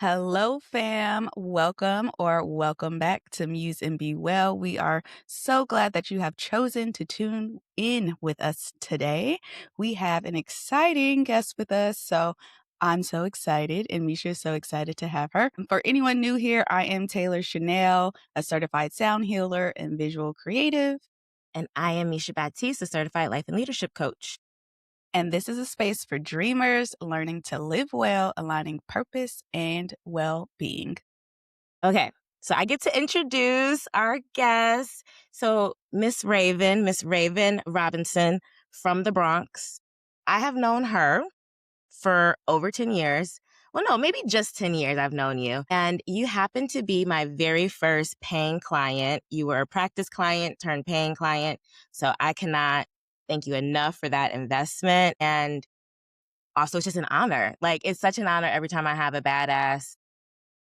Hello, fam. Welcome back to Muse and Be Well. We are so glad that you have chosen to tune in with us today. We have an exciting guest with us, so I'm so excited, and Misha is so excited to have her. For anyone new here, I am Taylor Chanel, a certified sound healer and visual creative. And I am Misha Baptiste, a certified life and leadership coach. And this is a space for dreamers learning to live well, aligning purpose and well-being. Okay, so I get to introduce our guest. So Miss Raven Robinson from the Bronx. I have known her for over 10 years. Well, no, maybe just 10 years I've known you. And you happen to be my very first paying client. You were a practice client turned paying client. So I cannot thank you enough for that investment. And also, it's just an honor. Like, it's such an honor every time I have a badass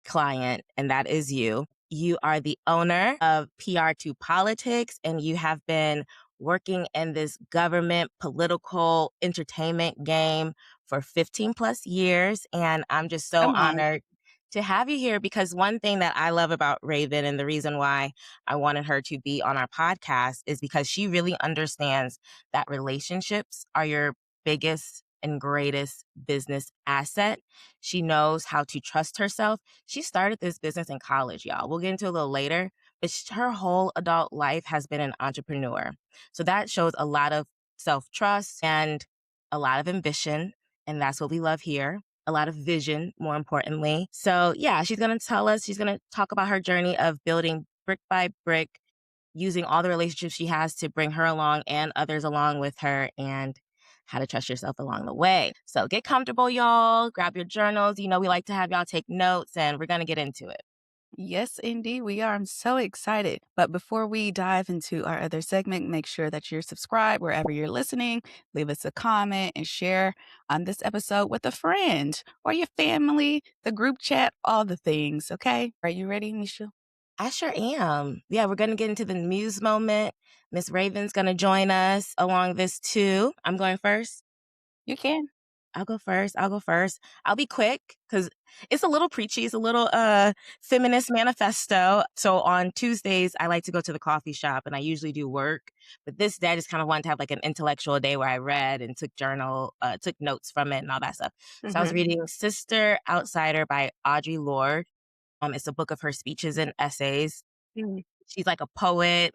client, and that is you. You are the owner of PR2 Politics, and you have been working in this government, political, entertainment game for 15 plus years. And I'm just so Come on. honored to have you here because one thing that I love about Raven and the reason why I wanted her to be on our podcast is because she really understands that relationships are your biggest and greatest business asset. She knows how to trust herself. She started this business in college, y'all. We'll get into it a little later, but her whole adult life has been an entrepreneur. So that shows a lot of self-trust and a lot of ambition. And that's what we love here. A lot of vision, more importantly. So yeah, she's going to talk about her journey of building brick by brick, using all the relationships she has to bring her along and others along with her, and how to trust yourself along the way. So get comfortable, y'all. Grab your journals. You know, we like to have y'all take notes, and we're going to get into it. Yes, indeed, we are. I'm so excited. But before we dive into our other segment, make sure that you're subscribed wherever you're listening. Leave us a comment and share on this episode with a friend or your family, the group chat, all the things. Okay. Are you ready, Misha? I sure am. Yeah, we're going to get into the Muse Moment. Miss Raven's going to join us along this too. I'm going first. You can. I'll go first. I'll be quick because it's a little preachy. It's a little feminist manifesto. So on Tuesdays, I like to go to the coffee shop and I usually do work. But this day, I just kind of wanted to have like an intellectual day where I read and took notes from it and all that stuff. So I was reading Sister Outsider by Audre Lorde. It's a book of her speeches and essays. Mhm. She's like a poet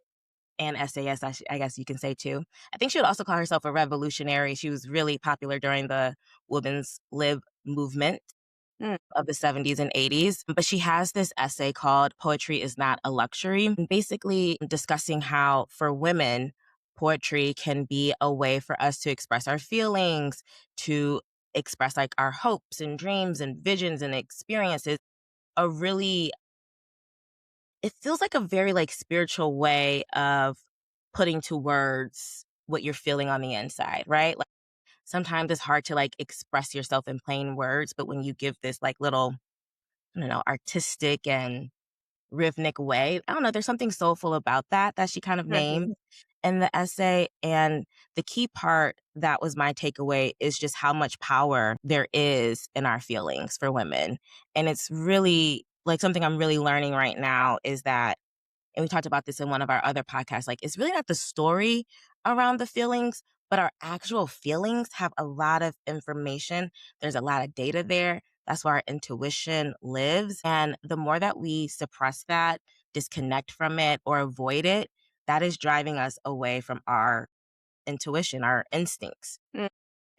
and essayist, I guess you can say too. I think she would also call herself a revolutionary. She was really popular during the women's lib movement of the 70s and 80s. But she has this essay called Poetry is Not a Luxury, basically discussing how for women, poetry can be a way for us to express our feelings, to express like our hopes and dreams and visions and experiences. A really It feels like a very like spiritual way of putting to words what you're feeling on the inside, right? Like sometimes it's hard to like express yourself in plain words, but when you give this like little, I don't know, artistic and rhythmic way, I don't know, there's something soulful about that she kind of named in the essay. And the key part that was my takeaway is just how much power there is in our feelings for women. And it's really like something I'm really learning right now is that, and we talked about this in one of our other podcasts, like it's really not the story around the feelings, but our actual feelings have a lot of information. There's a lot of data there. That's where our intuition lives. And the more that we suppress that, disconnect from it, or avoid it, that is driving us away from our intuition, our instincts.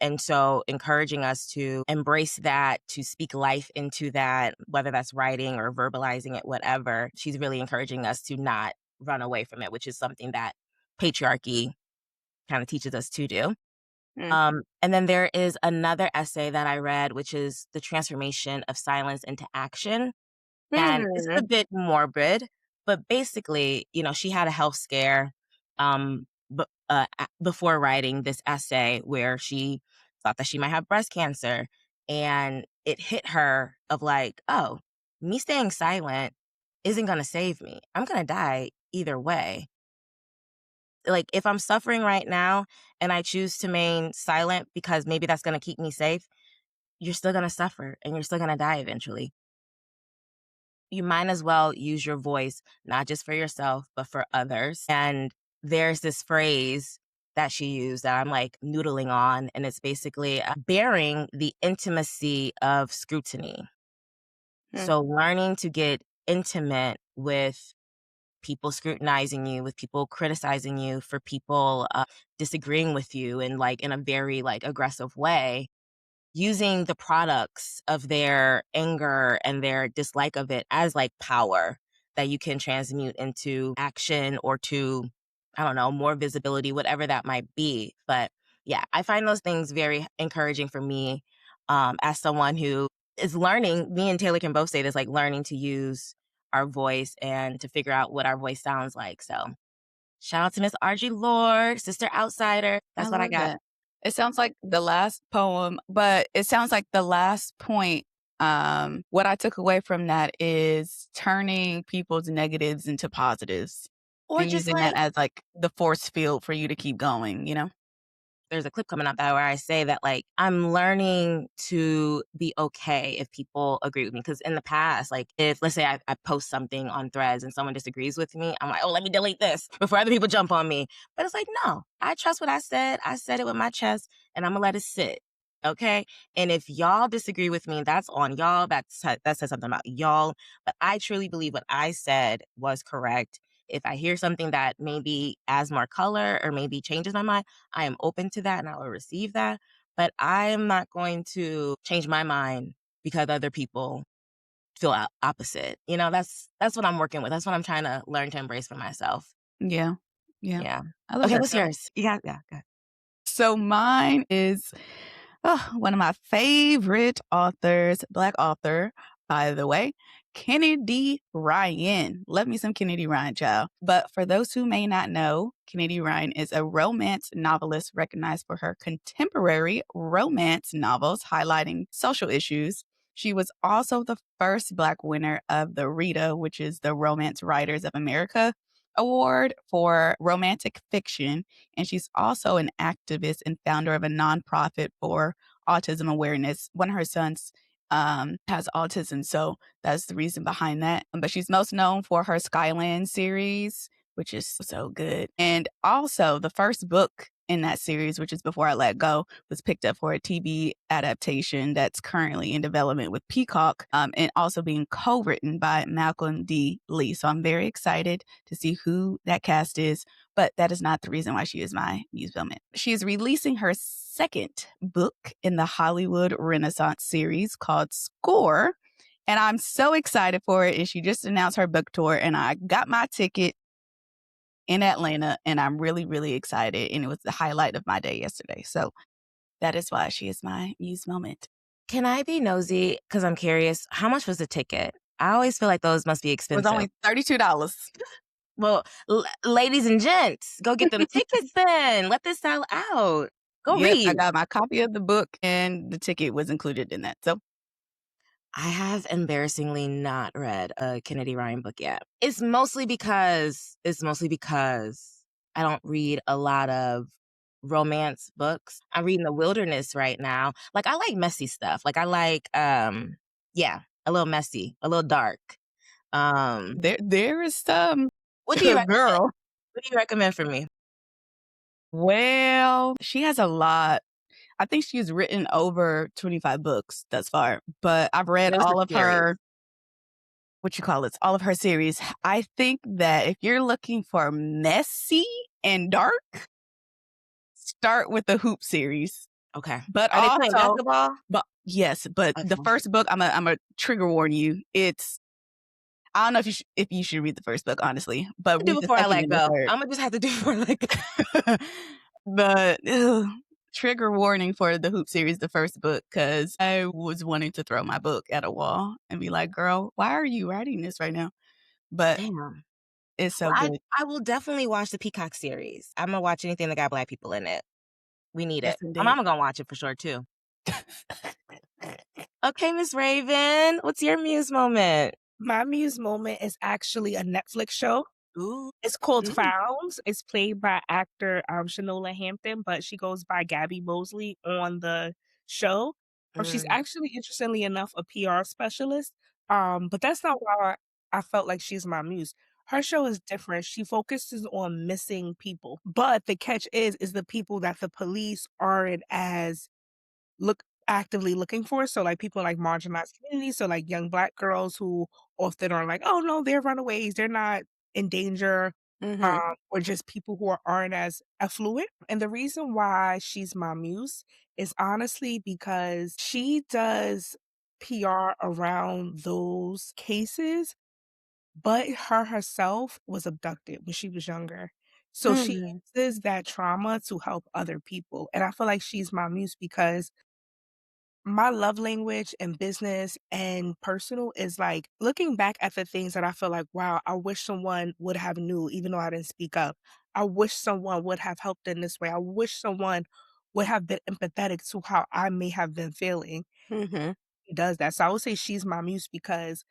And so encouraging us to embrace that, to speak life into that, whether that's writing or verbalizing it, whatever, she's really encouraging us to not run away from it, which is something that patriarchy kind of teaches us to do. And then there is another essay that I read, which is The Transformation of Silence into Action. And it's a bit morbid, but basically, you know, she had a health scare before writing this essay where she thought that she might have breast cancer. And it hit her of like, oh, me staying silent isn't going to save me. I'm going to die either way. Like if I'm suffering right now and I choose to remain silent because maybe that's going to keep me safe, you're still going to suffer and you're still going to die eventually. you might as well use your voice, not just for yourself, but for others. And there's this phrase that she used that I'm like noodling on, and it's basically bearing the intimacy of scrutiny. So learning to get intimate with people scrutinizing you, with people criticizing you, for people disagreeing with you in like in a very like aggressive way, using the products of their anger and their dislike of it as like power that you can transmute into action or to, I don't know, more visibility, whatever that might be. But yeah, I find those things very encouraging for me, as someone who is learning. Me and Taylor can both say this, like learning to use our voice and to figure out what our voice sounds like. So shout out to Miss RG Lord, Sister Outsider. I That's what I love got. that. It sounds like the last poem, but it sounds like the last point, what I took away from that is turning people's negatives into positives Or and just using that like, as, like, the force field for you to keep going, you know? there's a clip coming up that where I say that like I'm learning to be okay if people agree with me. Cause in the past, like if let's say I post something on threads and someone disagrees with me, I'm like, oh, let me delete this before other people jump on me. But it's like, no, I trust what I said. I said it with my chest and I'm gonna let it sit. Okay. And if y'all disagree with me, that's on y'all. That says something about y'all. But I truly believe what I said was correct. If I hear something that maybe adds more color or maybe changes my mind, I am open to that and I will receive that. But I am not going to change my mind because other people feel opposite. You know, that's what I'm working with. That's what I'm trying to learn to embrace for myself. Yeah. Yeah. Yeah. I love Okay, that. what's yours? Yeah, yeah. Go ahead. So mine is one of my favorite authors, Black author, by the way, Kennedy Ryan. Love me some Kennedy Ryan, child. But for those who may not know, Kennedy Ryan is a romance novelist recognized for her contemporary romance novels highlighting social issues. She was also the first Black winner of the Rita, which is the Romance Writers of America Award for romantic fiction. And she's also an activist and founder of a nonprofit for autism awareness. One of her sons has autism, so that's the reason behind that. But she's most known for her Skyland series, which is so good. And also, the first book in that series, which is Before I Let Go, was picked up for a TV adaptation that's currently in development with Peacock, and also being co-written by Malcolm D. Lee. So I'm very excited to see who that cast is, but that is not the reason why she is my Muse Moment. She is releasing her second book in the Hollywood Renaissance series called Score, and I'm so excited for it. And she just announced her book tour, and I got my ticket in Atlanta, and I'm really, really excited. And it was the highlight of my day yesterday. So that is why she is my Muse Moment. Can I be nosy? Because I'm curious. How much was the ticket? I always feel like those must be It was expensive. only $32. Well, ladies and gents, go get them tickets then. Let this sell out. Go Yep, I read. got my copy of the book, and the ticket was included in that. So I have embarrassingly not read a Kennedy Ryan book yet. It's mostly because I don't read a lot of romance books. I'm reading The Wilderness right now. Like I like messy stuff. Like I like yeah, a little messy, a little dark. Um there is some what do you recommend? girl. What do you recommend for me? Well, she has a lot. I think she's written over 25 books thus far, but I've read There's a all of series. her, what you call it, all of her series. I think that if you're looking for messy and dark, start with the Hoop series. Okay. But Are they playing also, basketball? but yes, but the Okay. first book, I'm a trigger warn you. It's I don't know if you should read the first book, honestly, but Do read the before I second let and the go. third. I'm gonna just have to do before I let go. But trigger warning for the Hoop series, the first book, because I was wanting to throw my book at a wall and be like, girl, why are you writing this right now? But Damn. it's Well, so I good. I will definitely watch the Peacock series. I'm gonna watch anything that got Black people in it. We need Yes, it. My indeed. mama gonna watch it for sure too. Okay, Miss Raven, what's your Muse moment? My Muse Moment is actually a Netflix show. Ooh. It's called Mm, Found. It's played by actor Shanola Hampton, but she goes by Gabby Mosley on the show. She's mm. actually, interestingly enough, a PR specialist. But that's not why I felt like she's my muse. Her show is different. She focuses on missing people, but the catch is the people that the police aren't as actively looking for. So, like, people in, like, marginalized communities, so, like, young Black girls who often are like, "Oh, no, they're runaways, they're not in danger," Mhm. or just people who aren't as affluent, and the reason why she's my muse is honestly because she does PR around those cases, but her herself was abducted when she was younger. So she Mm. uses that trauma to help other people, and I feel like she's my muse because my love language in business and personal is, like, looking back at the things that I feel like, "Wow, I wish someone would have knew even though I didn't speak up. I wish someone would have helped in this way. I wish someone would have been empathetic to how I may have been feeling." Mhm. She does that. So I would say she's my muse because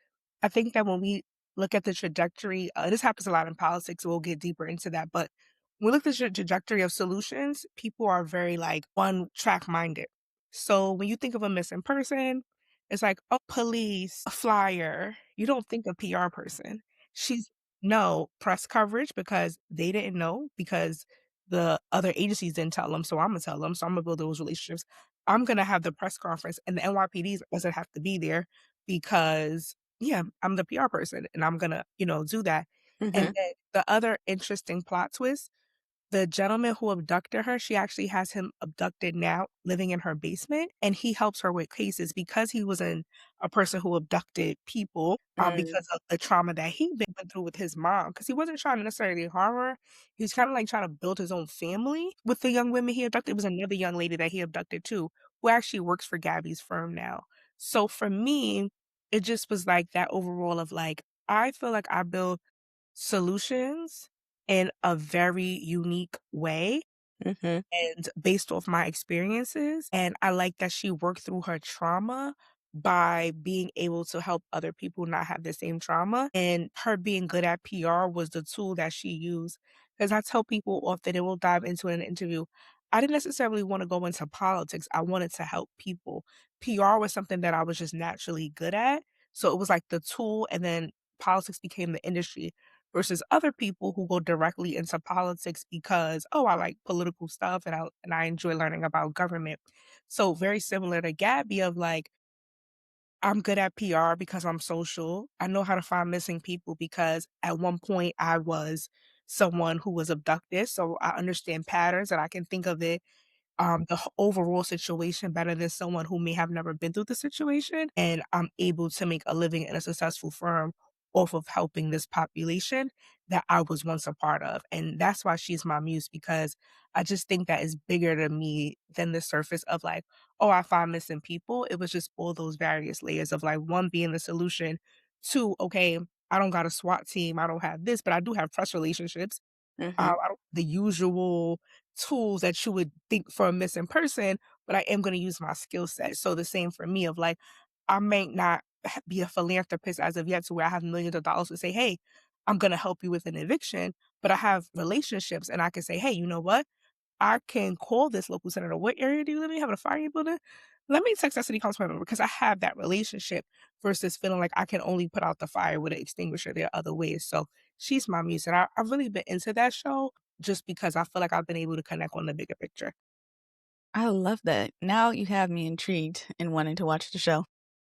I think that when we look at the trajectory, this happens a lot in politics, we'll get deeper into that, but when we look at the trajectory of solutions, people are very, like, one track minded. So when you think of a missing person, it's like, "Oh, police, a flyer." You don't think of PR person. She's no, press coverage because they didn't know because the other agencies didn't tell them, so Imma tell them, so Imma build those relationships. I'm gonna have the press conference, and the NYPD doesn't have to be there because, yeah, I'm the PR person, and I'm gonna, do that. And Mhm. then the other interesting plot twist, the gentleman who abducted her, she actually has him abducted now, living in her basement, and he helps her with cases because he was a person who abducted people, Mm. because of the trauma that he been through with his mom. Because he wasn't trying to necessarily harm her, he was kinda, like, trying to build his own family with the young women he abducted. It was another young lady that he abducted too, who actually works for Gabby's firm now. So for me, it just was, like, that overall of, like, I feel like I build solutions in a very unique way Mhm. and based off my experiences, and I like that she worked through her trauma by being able to help other people not have the same trauma, and her being good at PR was the tool that she used. Because I tell people often, and we'll dive into it in an interview, I didn't necessarily wanna go into politics, I wanted to help people. PR was something that I was just naturally good at, so it was like the tool, and then politics became the industry versus other people who go directly into politics because, "Oh, I like political stuff and I enjoy learning about government." So very similar to Gabby of like, I'm good at PR because I'm social. I know how to find missing people because at one point I was someone who was abducted, so I understand patterns and I can think of it the overall situation better than someone who may have never been through the situation, and I'm able to make a living in a successful firm off of helping this population that I was once a part of, and that's why she's my muse because I just think that is bigger to me than the surface of like, "Oh, I find missing people." It was just all those various layers of like, 1 being the solution, 2, okay, I don't got a SWAT team, I don't have this, but I do have trust relationships. Mhm. I don't the usual tools that you would think for a missing person, but I am gonna use my skill set. So the same for me of like, I may not be a philanthropist as of yet to where I have millions of dollars to say, "Hey, I'm gonna help you with an eviction," but I have relationships and I can say, "Hey, you know what? I can call this local senator. What area do you live in? You have a fire in your building? Let me text that city council member because I have that relationship versus feeling like I can only put out the fire with an extinguisher. There are other ways. So she's my muse. And I've really been into that show just because I feel like I've been able to connect on the bigger picture. I love that. Now you have me intrigued and wanting to watch the show.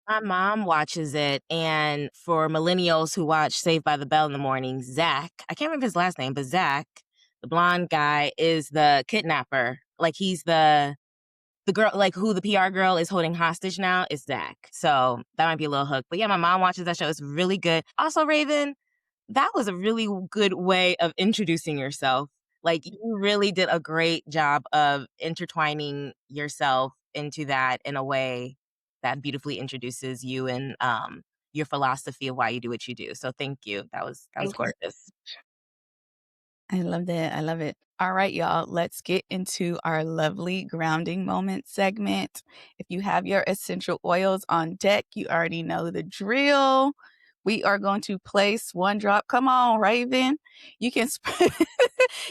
My mom watches it, and for millennials who watch Saved by the Bell in the morning, Zach, I can't remember his last name, but Zach, the blonde guy, is the kidnapper. Like, he's the girl, like, who the PR girl is holding hostage now is Zach. So that might be a little hook. But yeah, my mom watches that show. It's really good. Also, Raven, that was a really good way of introducing yourself. Like, you really did a great job of intertwining yourself into that in a way that beautifully introduces you and your philosophy of why you do what you do. So thank you. That was Thank you. gorgeous. I love that. I love it. All right, y'all, let's get into our lovely grounding moment segment. If you have your essential oils on deck, you already know the drill. We are going to place one drop. Come on, Raven. You can spray,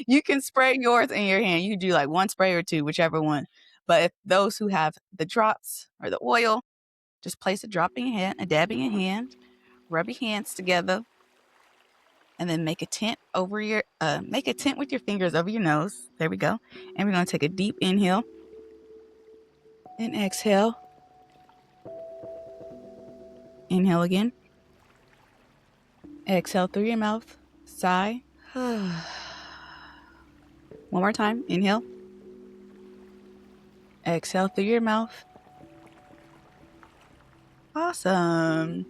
you can spray yours in your hand. You can do like one spray or two, whichever one. But if those who have the drops or the oil, Just place a drop in your hand, a dab in your hand, rub your hands together, and then make a tent over your make a tent with your fingers over your nose. There we go. And we're going to take a deep inhale and exhale. Inhale again. Exhale through your mouth. Sigh. One more time. Inhale. Exhale through your mouth. Awesome.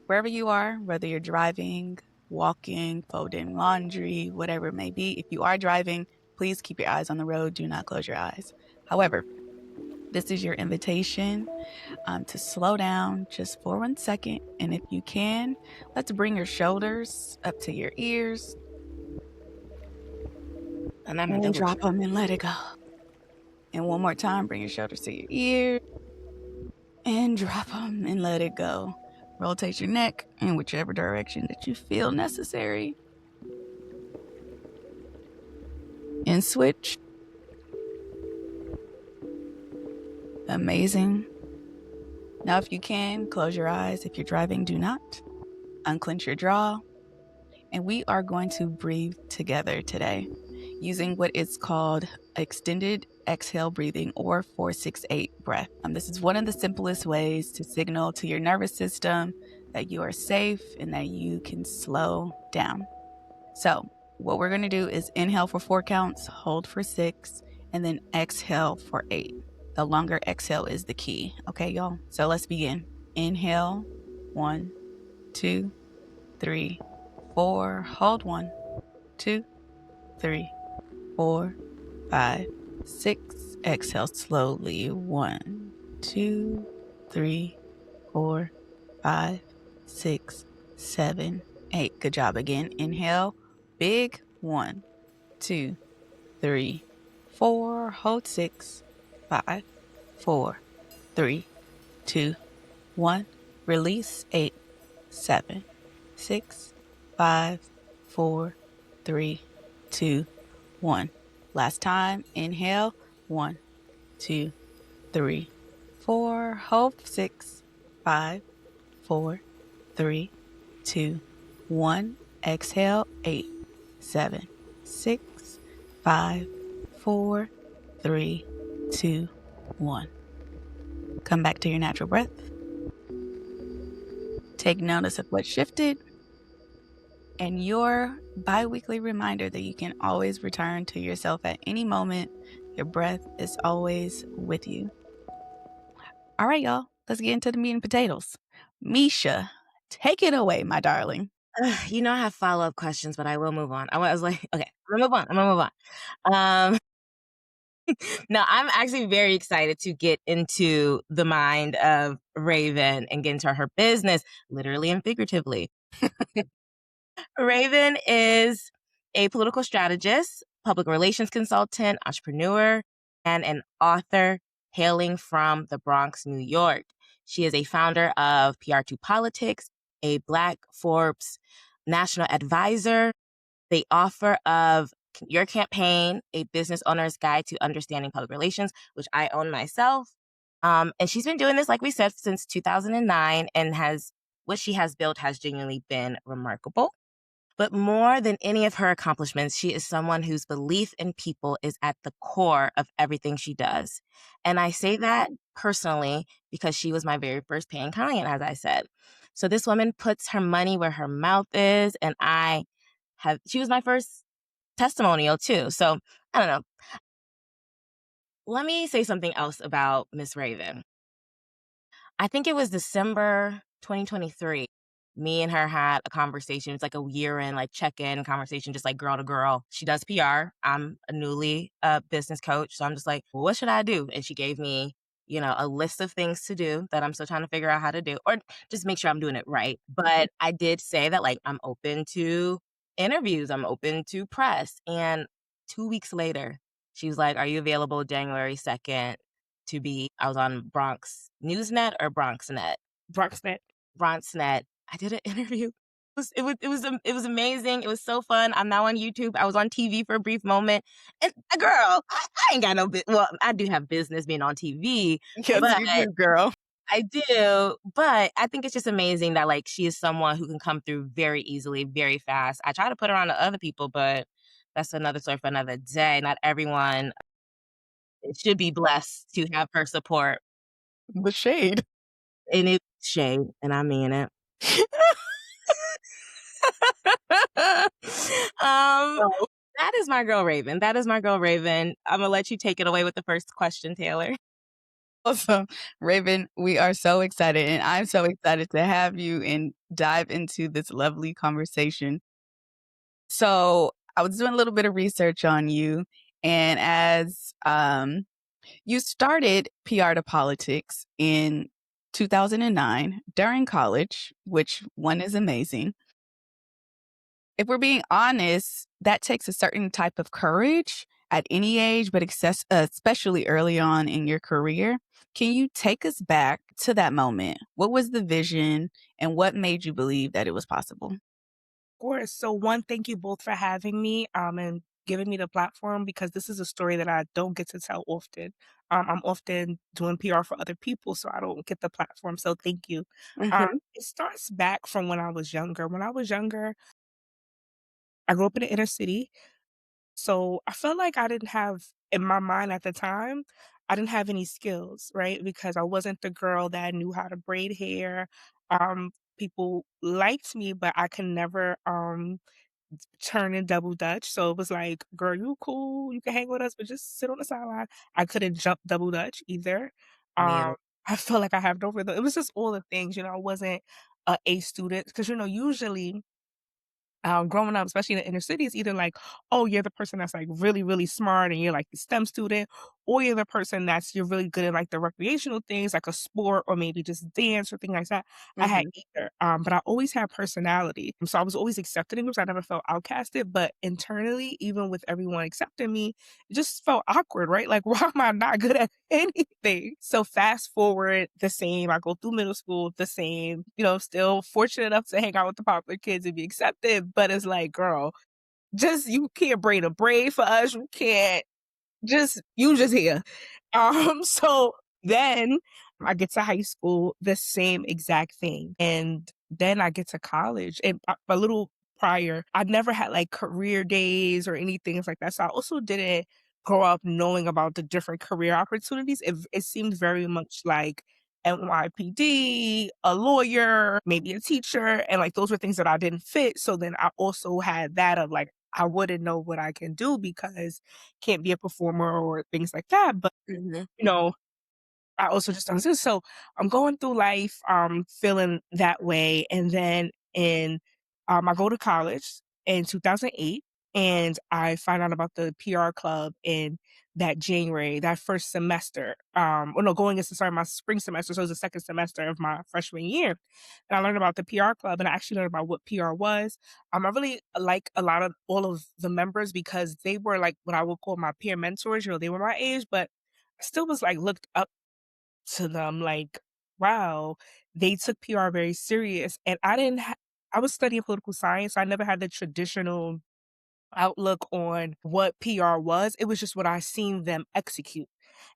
Wherever you are, whether you're driving, walking, folding laundry, whatever it may be, if you are driving, please keep your eyes on the road. Do not close your eyes. However, this is your invitation to slow down just for 1 second. And if you can, let's bring your shoulders up to your ears. And drop them and let it go. And one more time, bring your shoulders to your ears. And drop them and let it go. Rotate your neck in whichever direction that you feel necessary. And switch. Amazing. Now, if you can, close your eyes. If you're driving, do not. Unclench your jaw. And we are going to breathe together today using what is called extended exhale breathing, or 4-6-8 breath. This is one of the simplest ways to signal to your nervous system that you are safe and that you can slow down. So what we're going to do is inhale for 4 counts, hold for 6, and then exhale for 8. The longer exhale is the key. Okay, y'all? So let's begin. Inhale, 1, 2, 3, 4. Hold 1, 2, 3, 4, 5, 6. Exhale slowly. 1, 2, 3, 4, 5, 6, 7, 8. Good job. Again. Inhale. Big. 1, 2, 3, 4. Hold 6, 5, 4, 3, 2, 1. Release. 8, 7, 6, 5, 4, 3, 2, 1. Last time. Inhale. 1, 2, 3, 4. Hold 6, 5, 4, 3, 2, 1. Exhale. 8, 7, 6, 5, 4, 3, 2, 1. Come back to your natural breath. Take notice of what shifted. And your bi-weekly reminder that you can always return to yourself at any moment. Your breath is always with you. All right, y'all. Let's get into the meat and potatoes. Misha, take it away, my darling. You know I have follow-up questions, but I will move on. I was like, okay, I'm gonna move on. No, I'm actually very excited to get into the mind of Raven and get into her business, literally and figuratively. Raven is a political strategist, public relations consultant, entrepreneur, and an author hailing from the Bronx, New York. She is a founder of PR2 Politics, a Black Forbes national advisor, the author of Your Campaign, a business owner's guide to understanding public relations, which I own myself. And she's been doing this, like we said, since 2009, and what she has built has genuinely been remarkable. But more than any of her accomplishments, she is someone whose belief in people is at the core of everything she does. And I say that personally because she was my very first paying client, as I said. So this woman puts her money where her mouth is, and she was my first testimonial too. So I don't know. Let me say something else about Miss Raven. I think it was December 2023. Me and her had a conversation. It's like a year-end, like check-in conversation, just like girl to girl. She does PR. I'm a newly business coach. So I'm just like, well, what should I do? And she gave me, a list of things to do that I'm still trying to figure out how to do, or just make sure I'm doing it right. But I did say that, like, I'm open to interviews. I'm open to press. And 2 weeks later, she was like, are you available January 2nd I was on Bronx Newsnet or BronxNet? BronxNet. I did an interview. It was amazing. It was so fun. I'm now on YouTube. I was on TV for a brief moment. And girl, I ain't got no well, I do have business being on TV. Yes, you do, girl. I do, but I think it's just amazing that, like, she is someone who can come through very easily, very fast. I try to put her on to other people, but that's another story for another day. Not everyone should be blessed to have her support, The shade. and it's shade, and I mean it. Um, Oh, that is my girl Raven. That is my girl Raven. Imma let you take it away with the first question, Taylor. awesome. Raven, we are so excited, and I'm so excited to have you and dive into this lovely conversation. So, I was doing a little bit of research on you, and as you started PR to politics in 2009 during college, which one is amazing. If we're being honest, that takes a certain type of courage at any age, but especially early on in your career. Can you take us back to that moment? What was the vision and what made you believe that it was possible? Course. So one, thank you both for having me, and giving me the platform because this is a story that I don't get to tell often. I'm often doing PR for other people, so I don't get the platform. So thank you. Mhm, It starts back from when I was younger. When I was younger, I grew up in the inner city. So I felt like I didn't have in my mind at the time, I didn't have any skills, right? Because I wasn't the girl that knew how to braid hair. People liked me, but I could never turn in double dutch. So it was like, girl, you cool, you can hang with us, but just sit on the sideline. I couldn't jump double dutch either. Me Um, either. I felt like I have no rhythm. It was just all the things, I wasn't a student because usually growing up, especially in the inner city, it's either like, oh, you're the person that's like really, really smart and you're like the STEM student, or you're the person you're really good at like the recreational things, like a sport or maybe just dance or things like that. I had mhm, either, but I always had personality. So I was always accepted in groups. I never felt outcasted, but internally, even with everyone accepting me, it just felt awkward, right? Like, why am I not good at anything? So fast forward the same. I go through middle school the same, still fortunate enough to hang out with the popular kids and be accepted. But it's like, girl, just you can't braid a braid for us. You can't you just here. So then I get to high school, the same exact thing. And then I get to college and a little prior, I never had like career days or anything like that. So I also didn't grow up knowing about the different career opportunities. It seemed very much like NYPD, a lawyer, maybe a teacher. And like those were things that I didn't fit. So then I also had that of like, I wouldn't know what I can do because can't be a performer or things like that. But, Mhm, you know, I also just don't exist. So I'm going through life, feeling that way. And then I go to college in 2008 and I find out about the PR club in that January, that first semester. Or no, going into, sorry, my spring semester. So it was the second semester of my freshman year. And I learned about the PR club and I actually learned about what PR was. I really like a lot of all of the members because they were like what I would call my peer mentors. They were my age, but I still was like looked up to them like, wow, they took PR very serious. And I was studying political science. So I never had the traditional outlook on what PR was. It was just what I seen them execute.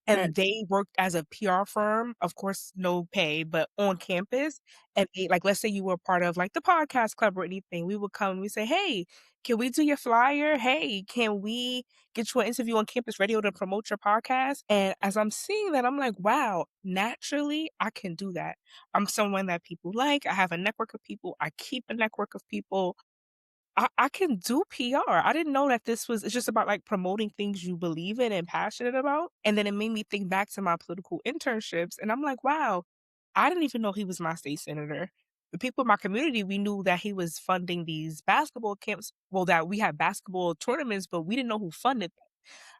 mm, And they worked as a PR firm, of course, no pay, but on campus. And like, let's say you were part of like the podcast club or anything, we would come and we say, hey, can we do your flyer? Hey, can we get you an interview on campus radio to promote your podcast? And as I'm seeing that, I'm like, wow, naturally, I can do that. I'm someone that people like. I have a network of people. I keep a network of people. I can do PR. I didn't know that it's just about, like, promoting things you believe in and passionate about, and then it made me think back to my political internships, and I'm like, "Wow, I didn't even know he was my state senator." The people in my community, we knew that he was funding these basketball camps that we had basketball tournaments, but we didn't know who funded them.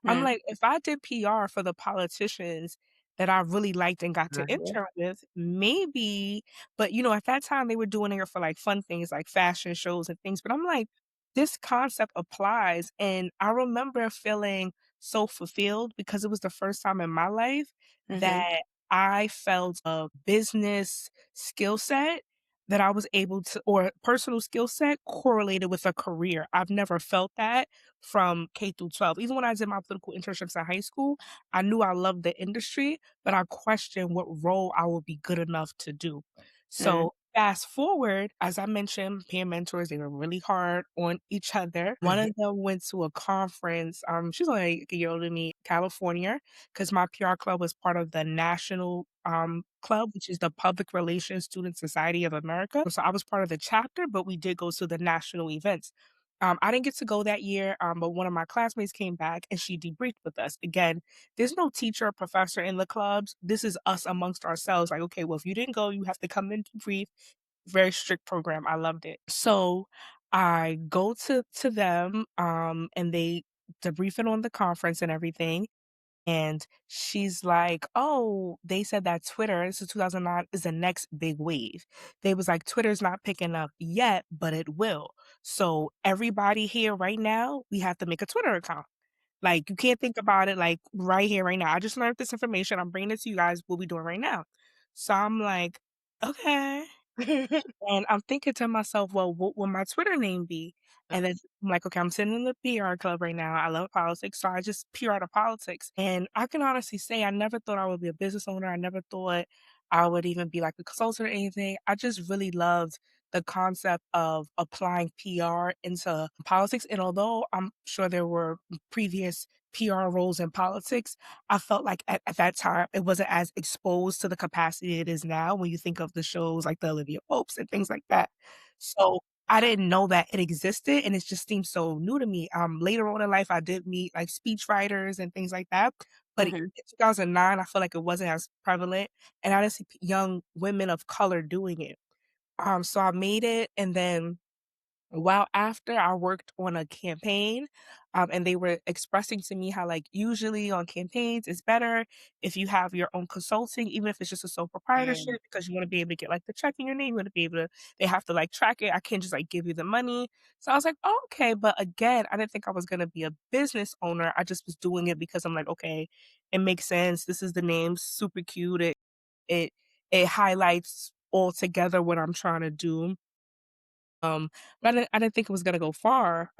I'm mm, like, if I did PR for the politicians that I really liked and got to mhm, intern with, maybe but, at that time, they were doing it for, like, fun things like fashion shows and things, but I'm like, this concept applies, and I remember feeling so fulfilled because it was the first time in my life mhm, that I felt a business skill set that I was able to, or personal skill set correlated with a career. I've never felt that from K through 12. Even when I did my political internships in high school, I knew I loved the industry, but I questioned what role I would be good enough to do. Mm. So fast forward, as I mentioned, peer mentors, they were really hard on each other. One Mhm. of them went to a conference. She's only like a year older than me, California, because my PR club was part of the national club, which is the Public Relations Student Society of America. So I was part of the chapter, but we did go to the national events. I didn't get to go that year, but one of my classmates came back and she debriefed with us. Again, there's no teacher or professor in the clubs. This is us amongst ourselves. Like, okay, well, if you didn't go, you have to come in debrief. Very strict program. I loved it. So I go to them, and they debriefing on the conference and everything. And she's like, "Oh, they said that Twitter, this is 2009, is the next big wave." They was like, "Twitter's not picking up yet, but it will. So everybody here right now, we have to make a Twitter account. Like, you can't think about it like right here, right now. I just learned this information. I'm bringing it to you guys. What we doing right now." So I'm like, "Okay." And I'm thinking to myself, "Well, what will my Twitter name be?" And then I'm like, "Okay, I'm sitting in the PR club right now. I love politics, so I just PR to politics." And I can honestly say I never thought I would be a business owner. I never thought I would even be like a consultant or anything. I just really loved the concept of applying PR into politics. And although I'm sure there were previous PR roles in politics, I felt like at that time it wasn't as exposed to the capacity it is now when you think of the shows like the Olivia Popes and things like that. So I didn't know that it existed and it just seemed so new to me. Later on in life I did meet like speech writers and things like that. But in Mhm. 2009, I feel like it wasn't as prevalent and I didn't see young women of color doing it. So I made it, and then while after I worked on a campaign, and they were expressing to me how, like, usually on campaigns, it's better if you have your own consulting, even if it's just a sole Mm. proprietorship, because you wanna be able to get, like, the check in your name, you wanna be able to they have to, like, track it, I can't just, like, give you the money. So I was like, "Oh, okay," but again, I didn't think I was gonna be a business owner, I just was doing it because I'm like, "Okay, it makes sense, this is the name, super cute, it it highlights altogether what I'm trying to do." But I didn't think it was gonna go far,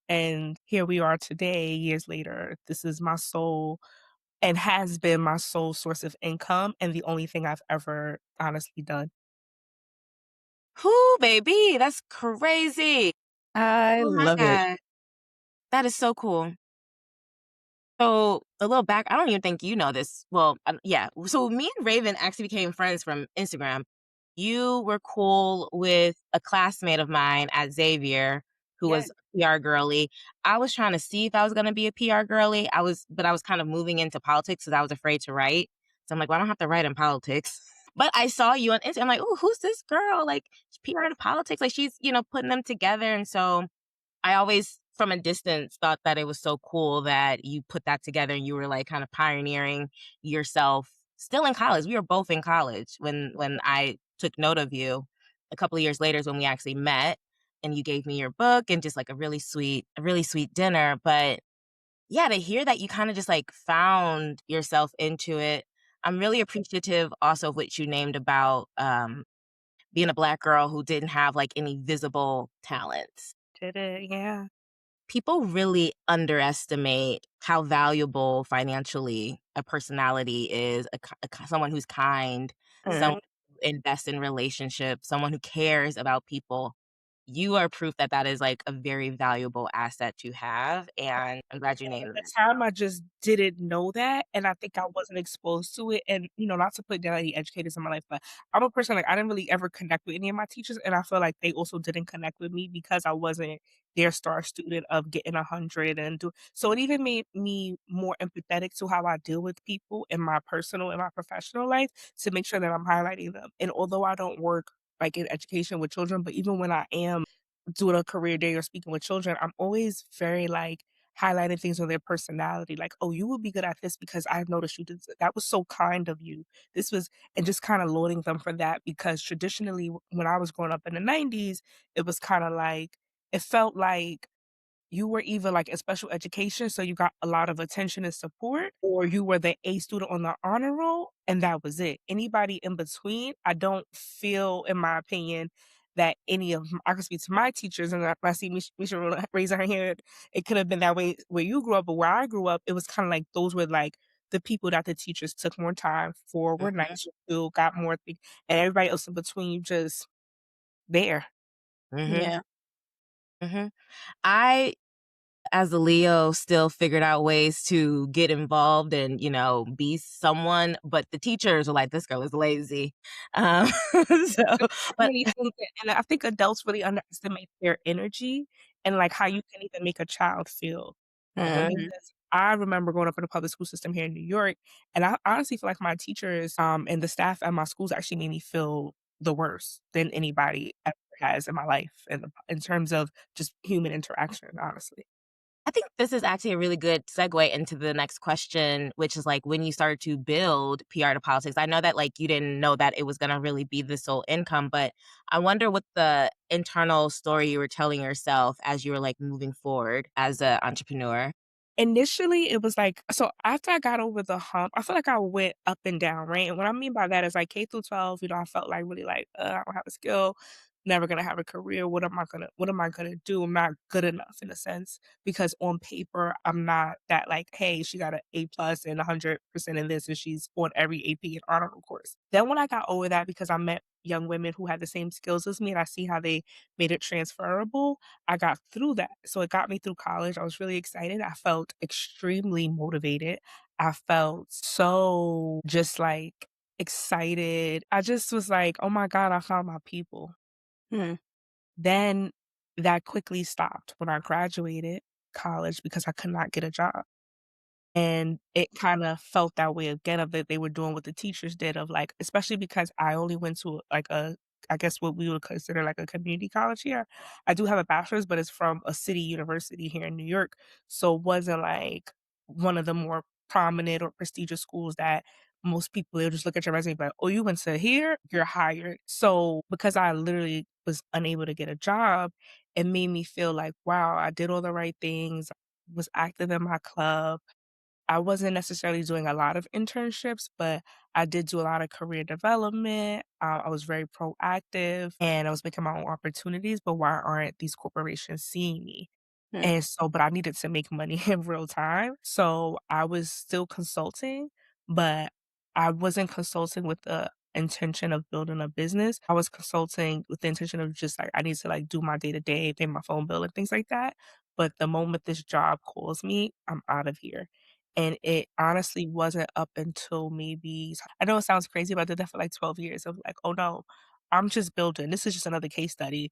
and here we are today, years later. This is my sole and has been my sole source of income and the only thing I've ever honestly done. Whoo, baby, that's crazy. I Oh my love it. god. That is so cool. So, a little back I don't even think you know this. Well, yeah. So, me and Raven actually became friends from Instagram. You were cool with a classmate of mine at Xavier who Yeah. was a PR girly. I was trying to see if I was gonna be a PR girly. I was kind of moving into politics because I was afraid to write. So I'm like, well, I don't have to write in politics. But I saw you on Instagram. I'm like, oh, who's this girl? Like, she's PR in politics. Like, she's, putting them together. And so I always, from a distance, thought that it was so cool that you put that together and you were like kind of pioneering yourself still in college. We were both in college when I took note of you. A couple of years later is when we actually met and you gave me your book and just like a really sweet dinner. But yeah, to hear that you kind of just like found yourself into it. I'm really appreciative also of what you named about being a black girl who didn't have like any visible talents. Did it, yeah. People really underestimate how valuable financially a personality is, someone who's kind, someone Mhm. who invests in relationships, someone who cares about people. You are proof that that is like a very valuable asset to have, and I'm glad you At named the that. time, I just didn't know that, and I think I wasn't exposed to it, and, not to put down any educators in my life, but I'm a person, like, I didn't really ever connect with any of my teachers, and I feel like they also didn't connect with me because I wasn't their star student of getting 100 and do so it even made me more empathetic to how I deal with people in my personal and my professional life to make sure that I'm highlighting them, and although I don't work, like, in education with children, but even when I am doing a career day or speaking with children, I'm always very, like, highlighting things on their personality, like, "Oh, you would be good at this because I've noticed you did that was so kind of you. This was" and just kinda lauding them for that because traditionally, when I was growing up in the '90s, it was kinda like it felt like you were either, like, in special education, so you got a lot of attention and support, or you were the A student on the honor roll, and that was it. Anybody in between, I don't feel, in my opinion, that any of I can speak to my teachers, and I see Misha raising her hand. It could have been that way where you grew up, but where I grew up, it was kinda like those were, like, the people that the teachers took more time for, were Mhm, nicer to, got more and everybody else in between, you just there. mhm, Yeah. mhm. I, as a Leo, still figured out ways to get involved and, be someone, but the teachers are like, "This girl is lazy." Um, so So but many things and I think adults really underestimate their energy and, like, how you can even make a child feel. Mhm. Because I remember growing up in the public school system here in New York, and I honestly feel like my teachers, and the staff at my schools actually made me feel the worst than anybody ever has in my life in terms of just human interaction, honestly. I think this is actually a really good segue into the next question, which is like when you started to build PR to politics. I know that like you didn't know that it was going to really be the sole income, but I wonder what the internal story you were telling yourself as you were like moving forward as an entrepreneur. Initially, it was like so after I got over the hump, I feel like I went up and down, right? And what I mean by that is like K through 12, I felt like really like, I don't have a skill, never gonna have a career. What am I gonna do? I'm not good enough in a sense because on paper, I'm not that like, hey, she got an A plus and 100% in this, and she's on every AP and honor course. Then when I got over that, because I met young women who had the same skills as me, and I see how they made it transferable, I got through that. So it got me through college. I was really excited. I felt extremely motivated. I felt so just like excited. I just was like, oh my God, I found my people. Mhm. Then that quickly stopped when I graduated college because I could not get a job. And it kinda felt that way again of that they were doing what the teachers did of, like especially because I only went to, like, I guess what we would consider, like, a community college here. I do have a bachelor's, but it's from a city university here in New York, so it wasn't, like, one of the more prominent or prestigious schools that most people, they'll just look at your resume and be like, "Oh, you went to here? You're hired." So, because I literally was unable to get a job, it made me feel like, "Wow, I did all the right things, was active in my club." I wasn't necessarily doing a lot of internships, but I did do a lot of career development. I was very proactive and I was making my own opportunities, but why aren't these corporations seeing me? Mhm. And so, but I needed to make money in real time. So I was still consulting, but I wasn't consulting with the intention of building a business. I was consulting with the intention of just like, I need to like do my day to day, pay my phone bill and things like that. But the moment this job calls me, I'm out of here. And it honestly wasn't up until maybe, I know it sounds crazy, but I did that for like 12 years of like, oh no, I'm just building. This is just another case study.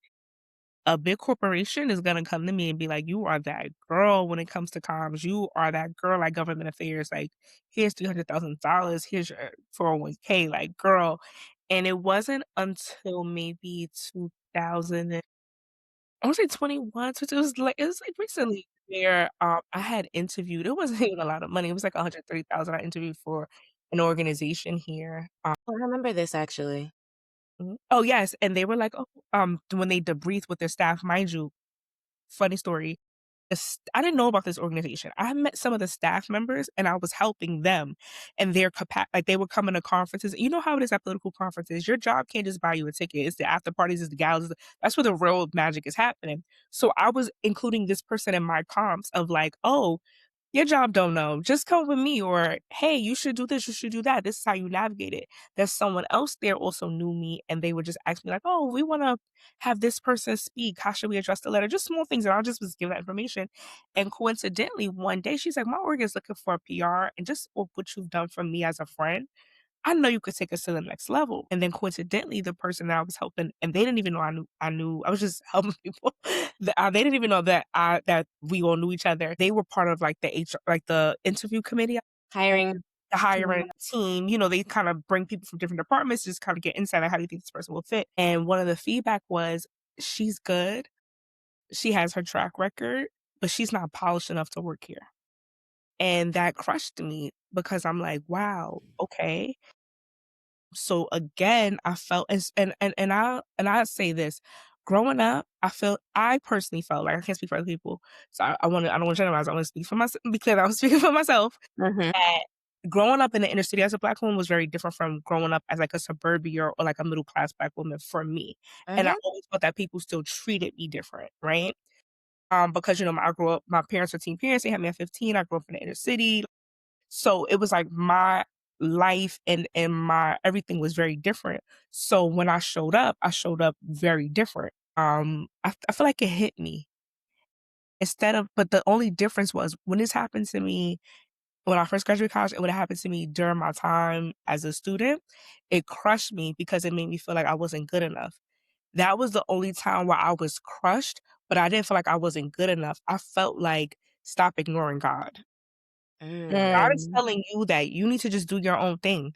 A big corporation is gonna come to me and be like, "You are that girl when it comes to comms. You are that girl at government affairs. Like, here's $300,000. Here's your 401k. Like, girl." And it wasn't until maybe 2000 and I wanna say 21, so it was like recently where, I had interviewed it wasn't even a lot of money. It was like 130,000 I interviewed for an organization here. Oh, I remember this actually. Mhm. Oh, yes, and they were like, "Oh," when they debriefed with their staff, mind you, funny story. I didn't know about this organization. I met some of the staff members, and I was helping them and their like, they would come into conferences. You know how it is at political conferences, your job can't just buy you a ticket. It's the after parties, it's the galas, that's where the real magic is happening. So, I was including this person in my comps of like, "Oh, your job don't know. Just come with me," or, "Hey, you should do this, you should do that. This is how you navigate it." There's someone else there also knew me, and they would just ask me like, "Oh, we wanna have this person speak. How should we address the letter?" Just small things, and I just was given that information. And coincidentally, one day, she's like, "My org is looking for a PR, and just what you've done for me as a friend, I know you could take us to the next level." And then coincidentally, the person that I was helping and they didn't even know I knew I was just helping people. They didn't even know that we all knew each other. They were part of, like, the HR like, the interview committee, Hiring the team. hiring team. They kinda bring people from different departments, just kinda get insight on how do you think this person will fit. And one of the feedback was, "She's good, she has her track record, but she's not polished enough to work here." And that crushed me because I'm like, "Wow, okay." So again, I felt and I say this, growing up, I personally felt like I can't speak for other people, so I don't wanna generalize, I wanna speak for myself because I was speaking for myself, Mhm. that growing up in the inner city as a Black woman was very different from growing up as, like, a suburbia or, like, a middle class Black woman for me, and I Mhm. always felt that people still treated me different, right? Because, my parents were teen parents, they had me at 15, I grew up in the inner city, so it was like my life and my everything was very different. So when I showed up very different. I feel like it hit me but the only difference was when this happened to me when I first graduated college, it would have happened to me during my time as a student. It crushed me because it made me feel like I wasn't good enough. That was the only time where I was crushed, but I didn't feel like I wasn't good enough. I felt like stop ignoring God. God is Mm. telling you that you need to just do your own thing.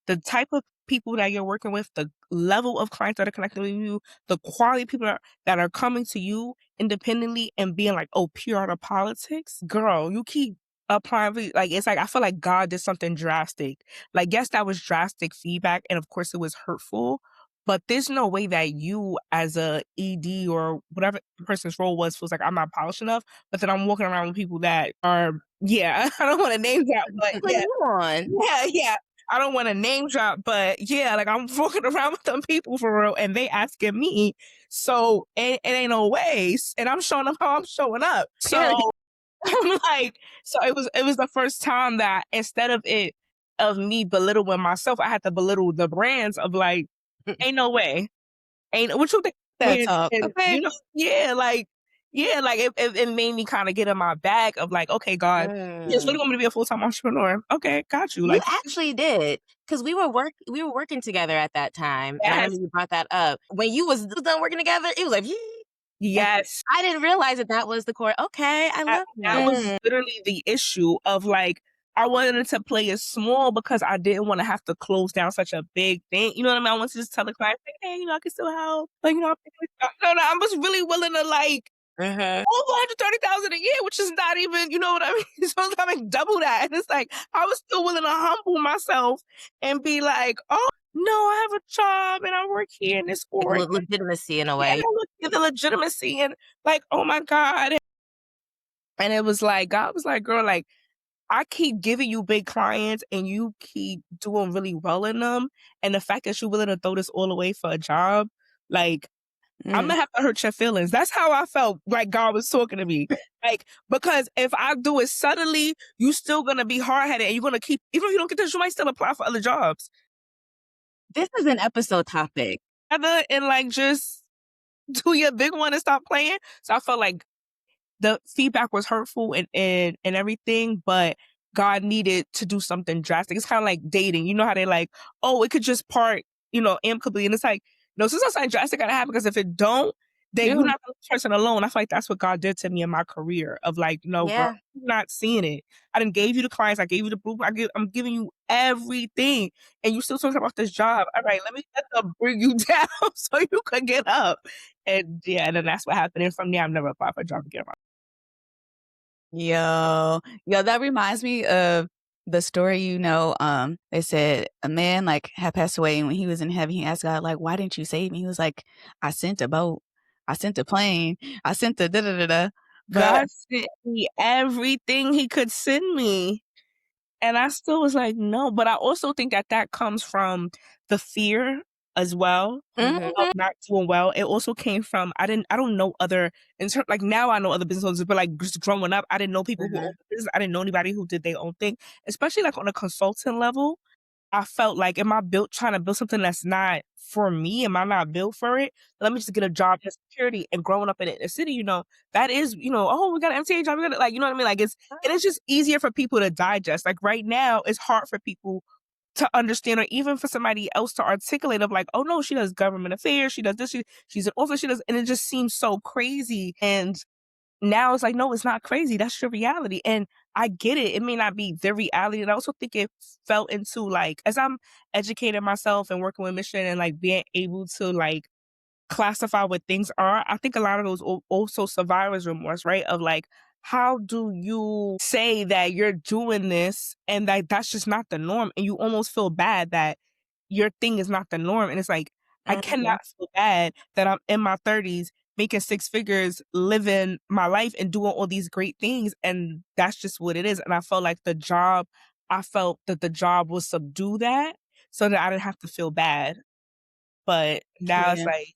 The type of people that you're working with, the level of clients that are connecting with you, the quality of people that are coming to you independently and being like, "Oh, PR to politics?" Girl, you keep applying for like, it's like I feel like God did something drastic. Like, yes, that was drastic feedback, and of course it was hurtful, but there's no way that you as a ED or whatever the person's role was feels like I'm not polished enough, but then I'm walking around with people that are yeah, I don't wanna name drop, but Like, yeah. come on. Yeah. I don't wanna name drop, but yeah, like, I'm walking around with them people for real, and they asking me, so it ain't no ways, and I'm showing up how I'm showing up. Period. So, I'm like so it was the first time that instead of me belittling myself, I had to belittle the brands of, like, "Ain't no way. Ain't what you think?" That talk, And, okay? yeah, like, it made me kinda get in my bag of, like, "Okay, God, you just really Mm. want me to be a full-time entrepreneur? Okay, got you." You Like, actually did, because we were working together at that time, and I remember yes. you brought that up. When you was done working together, it was like, and Yes. I didn't realize that that was the core. Okay, I That love that that. was literally the issue of, like, I wanted to play it small because I didn't wanna have to close down such a big thing, you know what I mean? I wanted to just tell the client, like, "Hey, I can still help." Like, I'm no, I was really willing to, like, Mhm. over 130,000 a year, which is not even you know what I mean? So I make double that, and it's like, I was still willing to humble myself and be like, "Oh, no, I have a job, and I work here in this Like, store." legitimacy in a Yeah, and way. I look at the legitimacy and, like, "Oh my god." And it was like God was like, "Girl, like, I keep giving you big clients and you keep doing really well in them, and the fact that you're willing to throw this all away for a job, like, Imma Mm. have to hurt your feelings." That's how I felt like God was talking to me. Like, because if I do it subtly, you still gonna be hard-headed and you're gonna keep even if you don't get this, you might still apply for other jobs. This is an episode topic. Rather and, like, just do your big one and stop playing. So I felt like the feedback was hurtful and everything, but God needed to do something drastic. It's kinda like dating. You know how they like, "Oh, it could just part, amicably," and it's like, "No, something drastic gotta happen because if it don't, then you're Yeah. not the person alone." I feel like that's what God did to me in my career of like, "No, girl, Yeah. you're not seeing it. I done gave you the clients, I gave you the blueprint, I'm giving you everything, and you still talking about this job. Alright, let them bring you down so you could get up." And yeah, and then that's what happened, and from there, I've never applied for a job again. Yo, that reminds me of the story, they said a man, like, had passed away, and when he was in heaven, he asked God, like, "Why didn't you save me?" He was like, "I sent a boat. I sent a plane. I sent the da da da da." But God sent me everything he could send me, and I still was like, "No," but I also think that that comes from the fear as well Mhm. of not doing well. It also came from I don't know other like, now I know other business owners, but, like, just growing up, I didn't know people who Mhm. owned business. I didn't know anybody who did their own thing, especially, like, on a consultant level. I felt like, am I built trying to build something that's not for me? Am I not built for it? Let me just get a job in security. And growing up in a city, that is, oh, we got an MTA job. We got like, you know what I mean? Like it is just easier for people to digest. Like right now, it's hard for people to understand, or even for somebody else to articulate of like, oh no, she does government affairs, she does this, she's an author, she does, and it just seems so crazy. And now it's like, no, it's not crazy. That's your reality. And I get it. It may not be the reality. And I also think it fell into like, as I'm educating myself and working with mission and like being able to like classify what things are, I think a lot of those also survivor's remorse, right? Of like, how do you say that you're doing this and that that's just not the norm? And you almost feel bad that your thing is not the norm. And it's like, I Mhm. cannot feel bad that I'm in my 30s making 6 figures, living my life and doing all these great things, and that's just what it is, and I felt that the job will subdue that so that I didn't have to feel bad, but now it's Yeah. like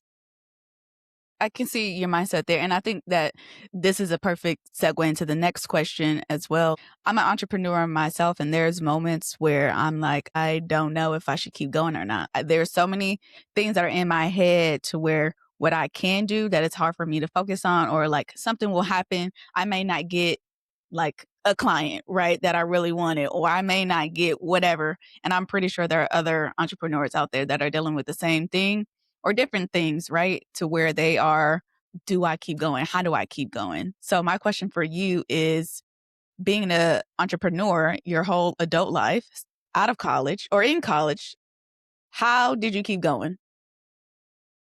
I can see your mindset there. And I think that this is a perfect segue into the next question as well. I'm an entrepreneur myself, and there's moments where I'm like, I don't know if I should keep going or not. There's so many things that are in my head to where what I can do that it's hard for me to focus on, or like something will happen. I may not get like a client, right, that I really wanted, or I may not get whatever. And I'm pretty sure there are other entrepreneurs out there that are dealing with the same thing or different things, right? To where they are, do I keep going? How do I keep going? So my question for you is, being an entrepreneur your whole adult life, out of college or in college, how did you keep going?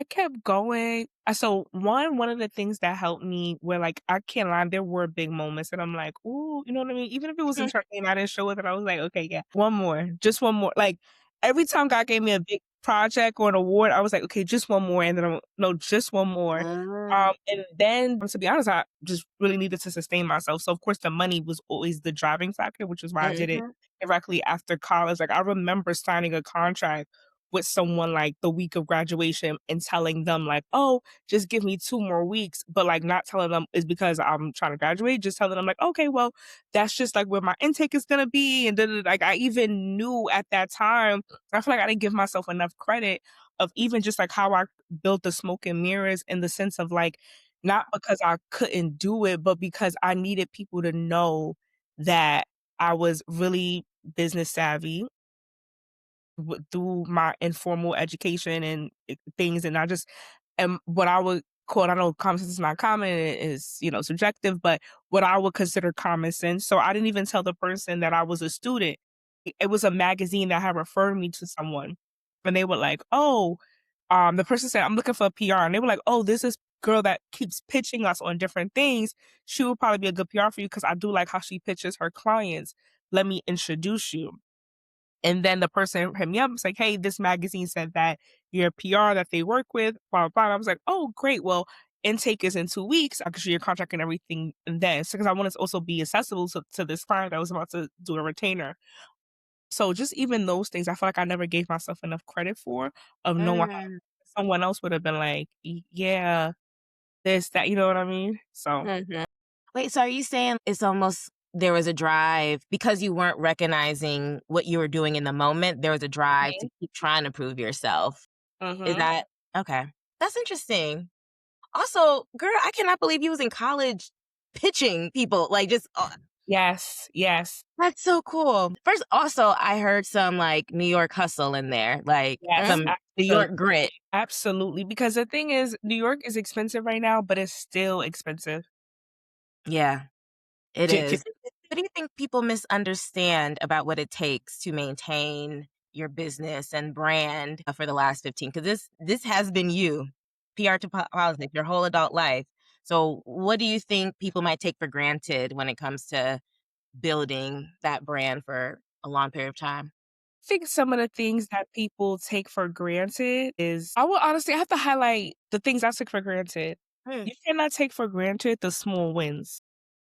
I kept going. So one of the things that helped me where like I can't lie, there were big moments and I'm like, ooh, you know what I mean? Even if it was entertaining, I didn't show it, and I was like, okay, yeah, one more, just one more. Like every time God gave me a big project or an award, I was like, okay, just one more, and then no, just one more. Mm. And then to be honest, I just really needed to sustain myself. So of course the money was always the driving factor, which is why I did it Mhm. directly after college. Like I remember signing a contract with someone like the week of graduation and telling them like, "Oh, just give me 2 more weeks," but like not telling them is because I'm trying to graduate, just telling them like, "Okay, well, that's just like where my intake is gonna be," and then like I even knew at that time, I feel like I didn't give myself enough credit of even just like how I built the smoke and mirrors in the sense of like, not because I couldn't do it, but because I needed people to know that I was really business savvy through my informal education and things, and I just am what I would quote. I know common sense is not common; it is subjective, but what I would consider common sense. So I didn't even tell the person that I was a student. It was a magazine that had referred me to someone, and they were like, "Oh," the person said, "I'm looking for a PR," and they were like, "Oh, this is." Girl that keeps pitching us on different things, she would probably be a good PR for you because I do like how she pitches her clients. Let me introduce you. And then the person hit me up, was like, "Hey, this magazine said that you're a PR that they work with, blah, blah, blah." And I was like, "Oh, great. Well, intake is in 2 weeks. I can show your contract and everything and then." So, because I wanted to also be accessible to this client that was about to do a retainer. So just even those things, I feel like I never gave myself enough credit for of knowing how Mm. someone else would have been like, Yeah, this, that," you know what I mean? So Mhm. Wait, so are you saying it's almost there was a drive because you weren't recognizing what you were doing in the moment, there was a drive to Mhm, keep trying to prove yourself? Is mhm. that okay. That's interesting. Also, girl, I cannot believe you was in college pitching people, like, just Yes, yes, that's so cool. First, also, I heard some, like, New York hustle in there, like, yes, some New York grit. absolutely, because the thing is, New York is expensive right now, but it's still expensive. Yeah, it J j is. What do you think people misunderstand about what it takes to maintain your business and brand for the last 15? Because this has been you, PR to politics, your whole adult life. So, what do you think people might take for granted when it comes to building that brand for a long period of time? think some of the things that people take for granted is I will honestly I have to highlight the things I took for granted. Hmm. You cannot take for granted the small wins,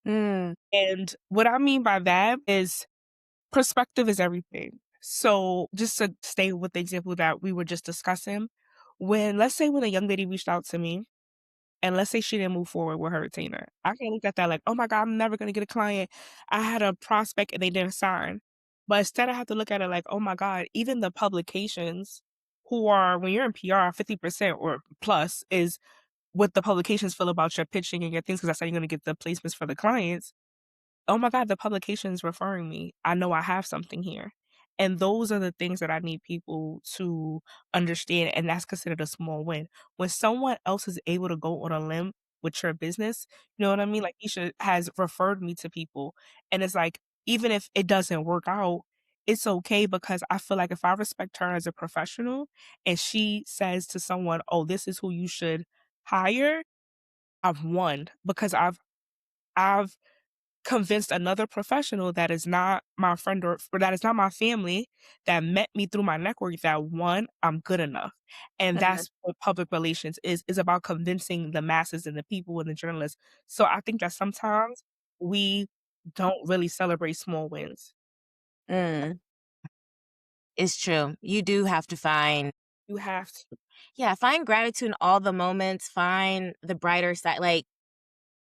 Mm. and what I mean by that is perspective is everything. So, just to stay with the example that we were just discussing, when let's say when a young lady reached out to me and let's say she didn't move forward with her retainer. I can look at that like, "Oh my god, I'm never gonna get a client. I had a prospect and they didn't sign." But instead I have to look at it like, "Oh my god, even the publications who are when you're in PR, 50% or plus is what the publications feel about your pitching and your things because that's how you're gonna get the placements for the clients. Oh my god, the publication's referring me. I know I have something here. And those are the things that I need people to understand, and that's considered a small win. When someone else is able to go on a limb with your business, you know what I mean? Like Isha has referred me to people, and it's like, even if it doesn't work out, it's okay because I feel like if I respect her as a professional and she says to someone, "Oh, this is who you should hire," I've won because I've convinced another professional that is not my friend or that is not my family that met me through my network that one, I'm good enough. And Mhm. that's what public relations is about convincing the masses and the people and the journalists. So I think that sometimes we don't really celebrate small wins. Mm, it's true. You do have to find You have to. yeah, find gratitude in all the moments, find the brighter side, like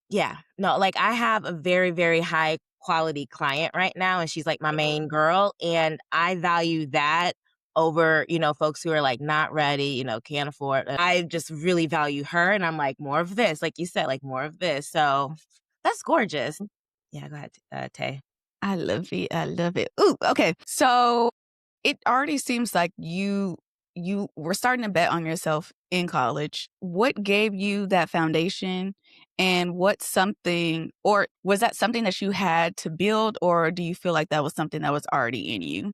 yeah. No, like, I have a very, very high quality client right now, and she's, like, my main girl, and I value that over, folks who are, like, not ready, can't afford I just really value her, and I'm like, "More of this," like you said, like, "More of this," so that's gorgeous. Yeah, go ahead, Tay. I love it. I love it. Ooh, okay. So it already seems like you were starting to bet on yourself in college. What gave you that foundation and what's something or was that something that you had to build or do you feel like that was something that was already in you?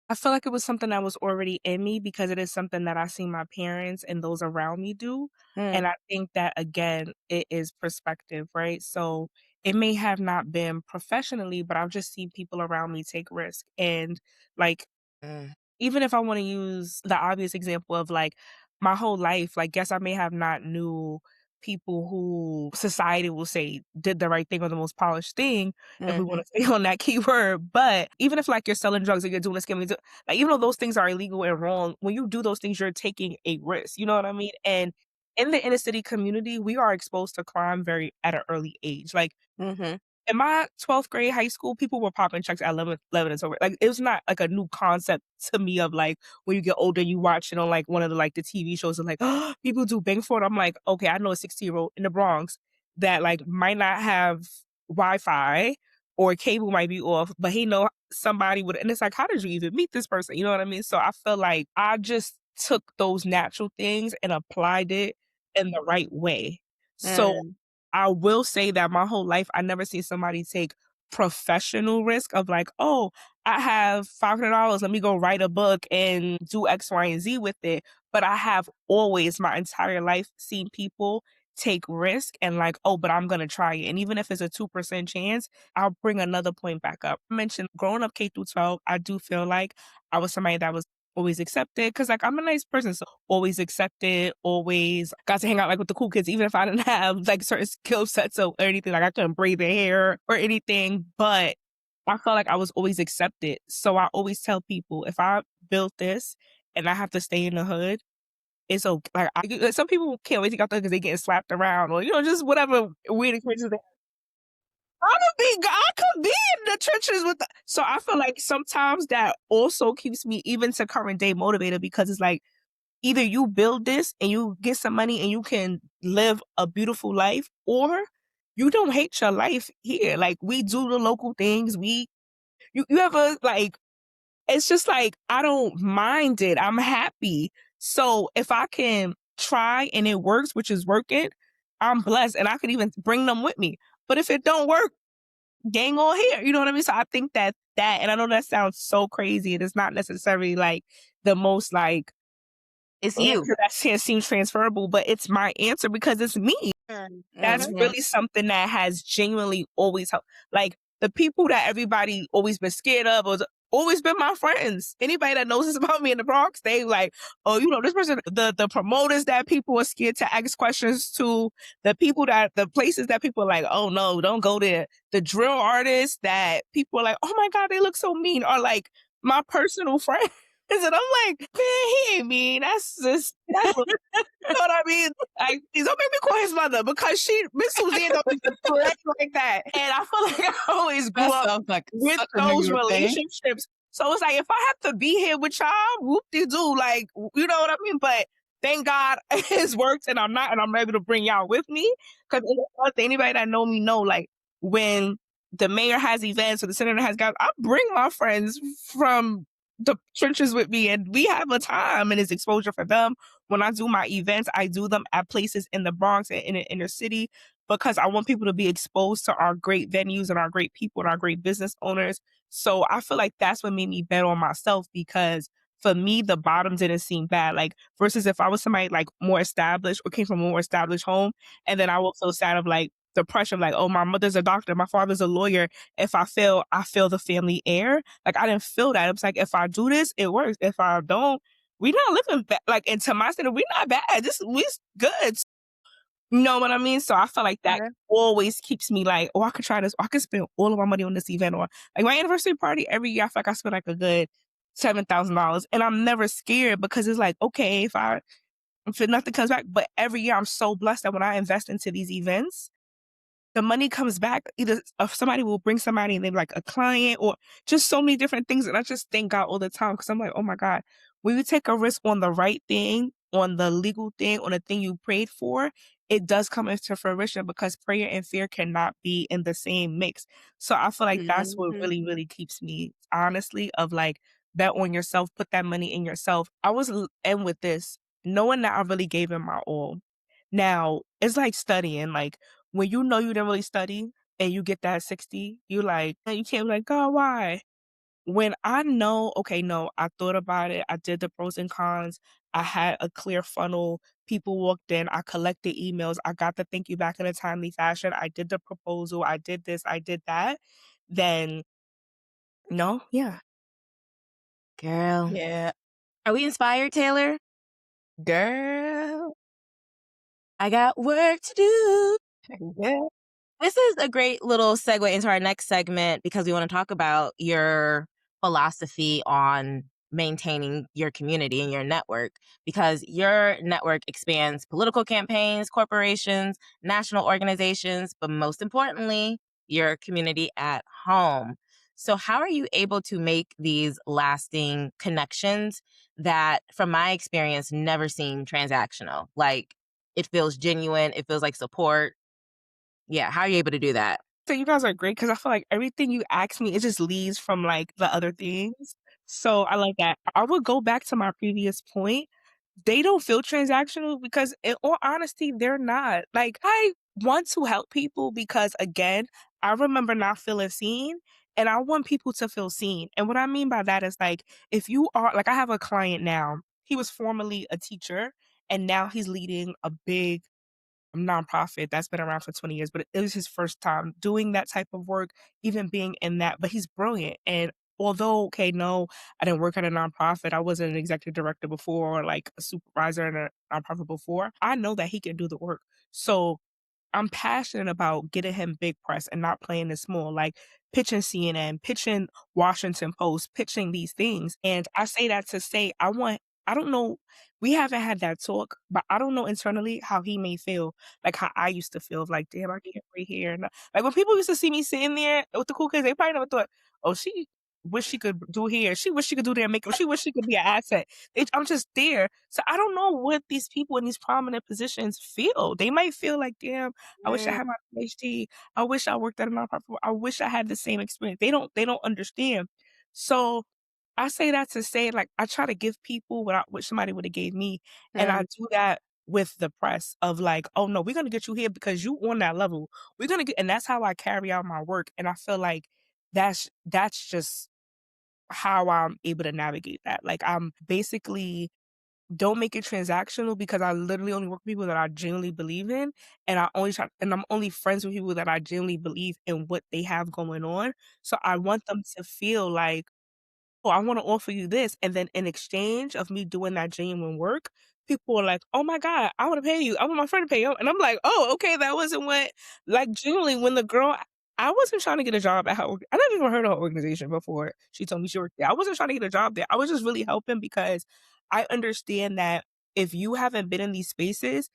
I feel like it was something that was already in me because it is something that I see my parents and those around me do. Mm, And I think that again, it is perspective, right? So it may have not been professionally, but I've just seen people around me take risk. And like mm, even if I wanna use the obvious example of, like, my whole life, like, yes, I may have not knew people who society will say did the right thing or the most polished thing, if we mhm, wanna stay on that keyword, but even if, like, you're selling drugs or you're doing a scam, like, even though those things are illegal and wrong, when you do those things, you're taking a risk, you know what I mean? And in the inner city community, we are exposed to crime very at an early age, like, mhm, in my 12th grade high school, people were popping checks at 11 and so like, it was not, like, a new concept to me of, like, when you get older, you watch it on, like, one of the, like, the TV shows and, like, people do bank fraud. I'm like, "Okay, I know a 16-year-old in the Bronx that, like, might not have Wi-Fi or cable might be off, but he know somebody would," and it's like, "How did you even meet this person?" You know what I mean? So I feel like I just took those natural things and applied it in the right way. So mm. I will say that my whole life, I never seen somebody take professional risk of like, "Oh, I have $500, let me go write a book and do X, Y, and Z with it." But I have always, my entire life, seen people take risk and like, "Oh, but I'm gonna try it." And even if it's a 2% chance, I'll bring another point back up. I mentioned growing up K through 12, I do feel like I was somebody that was always accepted because like I'm a nice person, so always accepted, always got to hang out like with the cool kids, even if I didn't have like certain skill sets or anything, like I couldn't braid their hair or anything, but I felt like I was always accepted. So I always tell people if I built this and I have to stay in the hood, it's okay. Like some people can't wait to get out there because they getting slapped around or just whatever weird experiences I could be in the trenches with the so I feel like sometimes that also keeps me even to current day motivated because it's like either you build this and you get some money and you can live a beautiful life or you don't hate your life here. Like we do the local things. You ever like it's just like I don't mind it. I'm happy. So if I can try and it works, which is working, I'm blessed and I could even bring them with me. But if it don't work, gang on here. You know what I mean? So I think that and I know that sounds so crazy and it's not necessarily like the most like It's you. answer that seems transferable, but it's my answer because it's me. That's Mhm. really something that has genuinely always helped. Like the people that everybody always been scared of was always been my friends. Anybody that knows this about me in the Bronx, they like, oh, this person, the promoters that people are scared to ask questions to, the places that people are like, oh no, don't go there. The drill artists that people are like, oh my God, they look so mean, are like my personal friends. And I'm like, man, he ain't mean. That's you know what I mean? Like, please don't make me call his mother because Miss Suzanne don't even play like that. And I feel like I always grew That up sounds like with such a New those York thing. relationships. So it's like, if I have to be here with y'all, whoop-de-doo, like, you know what I mean? But thank God it's worked and I'm able to bring y'all with me. Cause anybody that know me know, like, when the mayor has events or the senator has got, I bring my friends from the trenches with me and we have a time and it's exposure for them when I do my events, I do them at places in the Bronx and in the inner city because I want people to be exposed to our great venues and our great people and our great business owners. So I feel like that's what made me bet on myself because for me, the bottom didn't seem bad. Like versus if I was somebody like more established or came from a more established home, and then I was so sad of like the pressure of like, oh, my mother's a doctor, my father's a lawyer. If I fail, I feel the family air. Like I didn't feel that. It was like if I do this, it works. If I don't, we not living bad. Like into my city, we not bad. This we good. You know what I mean? So I feel like that Okay. always keeps me like, oh, I could try this. Or I could spend all of my money on this event. Or like my anniversary party every year, I feel like I spend like a good $7,000, and I'm never scared because it's like, okay, if nothing comes back, but every year I'm so blessed that when I invest into these events, the money comes back. Either somebody will bring somebody and they're like a client or just so many different things. And I just thank God all the time because I'm like, oh my God, when you take a risk on the right thing, on the legal thing, on the thing you prayed for, it does come into fruition because prayer and fear cannot be in the same mix. So I feel like that's what Mhm. really, really keeps me honestly of like bet on yourself, put that money in yourself. I was end with this, knowing that I really gave him my all. Now it's like studying, like when you know you didn't really study and you get that 60, you like, and you can't be like, God, why? When I know, okay, no, I thought about it. I did the pros and cons. I had a clear funnel. People walked in. I collected emails. I got the thank you back in a timely fashion. I did the proposal. I did this. I did that. Then, no, yeah. Girl. Yeah. Are we inspired, Taylor? Girl. I got work to do. Yeah. This is a great little segue into our next segment because we want to talk about your philosophy on maintaining your community and your network because your network expands political campaigns, corporations, national organizations, but most importantly, your community at home. So, how are you able to make these lasting connections that, from my experience, never seem transactional? Like, it feels genuine, it feels like support. Yeah, how are you able to do that? So you guys are great because I feel like everything you ask me, it just leads from like the other things. So I like that. I would go back to my previous point. They don't feel transactional because in all honesty, they're not. Like I want to help people because again, I remember not feeling seen and I want people to feel seen. And what I mean by that is like if you are like I have a client now. He was formerly a teacher and now he's leading a big nonprofit that's been around for 20 years, but it was his first time doing that type of work, even being in that. But he's brilliant. And although, okay, no, I didn't work at a nonprofit, I wasn't an executive director before or like a supervisor in a nonprofit before, I know that he can do the work. So I'm passionate about getting him big press and not playing it small, like pitching CNN, pitching Washington Post, pitching these things. And I say that to say, I don't know, we haven't had that talk, but I don't know internally how he may feel, like how I used to feel, of like, damn, I can't right here. And like when people used to see me sitting there with the cool kids, they probably never thought, oh, she wish she could do here. She wish she could do there, make she wish she could be an asset. I'm just there. So I don't know what these people in these prominent positions feel. They might feel like, damn, I wish I Mm, had my PhD. I wish I worked at a nonprofit. I wish I had the same experience. They don't understand. So I say that to say like I try to give people what somebody would have gave me. And I Mm. do that with the press of like, oh no, we're gonna get you here because you on that level. We're gonna get and that's how I carry out my work. And I feel like that's just how I'm able to navigate that. Like I'm basically don't make it transactional because I literally only work with people that I genuinely believe in, and I'm only friends with people that I genuinely believe in what they have going on. So I want them to feel like, "Oh, I wanna offer you this," and then in exchange of me doing that genuine work, people are like, "Oh my god, I wanna pay you. I want my friend to pay you." And I'm like, "Oh, okay, that wasn't what." Like, genuinely, when the girl I wasn't trying to get a job at her I never even heard of her organization before she told me she worked there. I wasn't trying to get a job there. I was just really helping because I understand that if you haven't been in these spaces,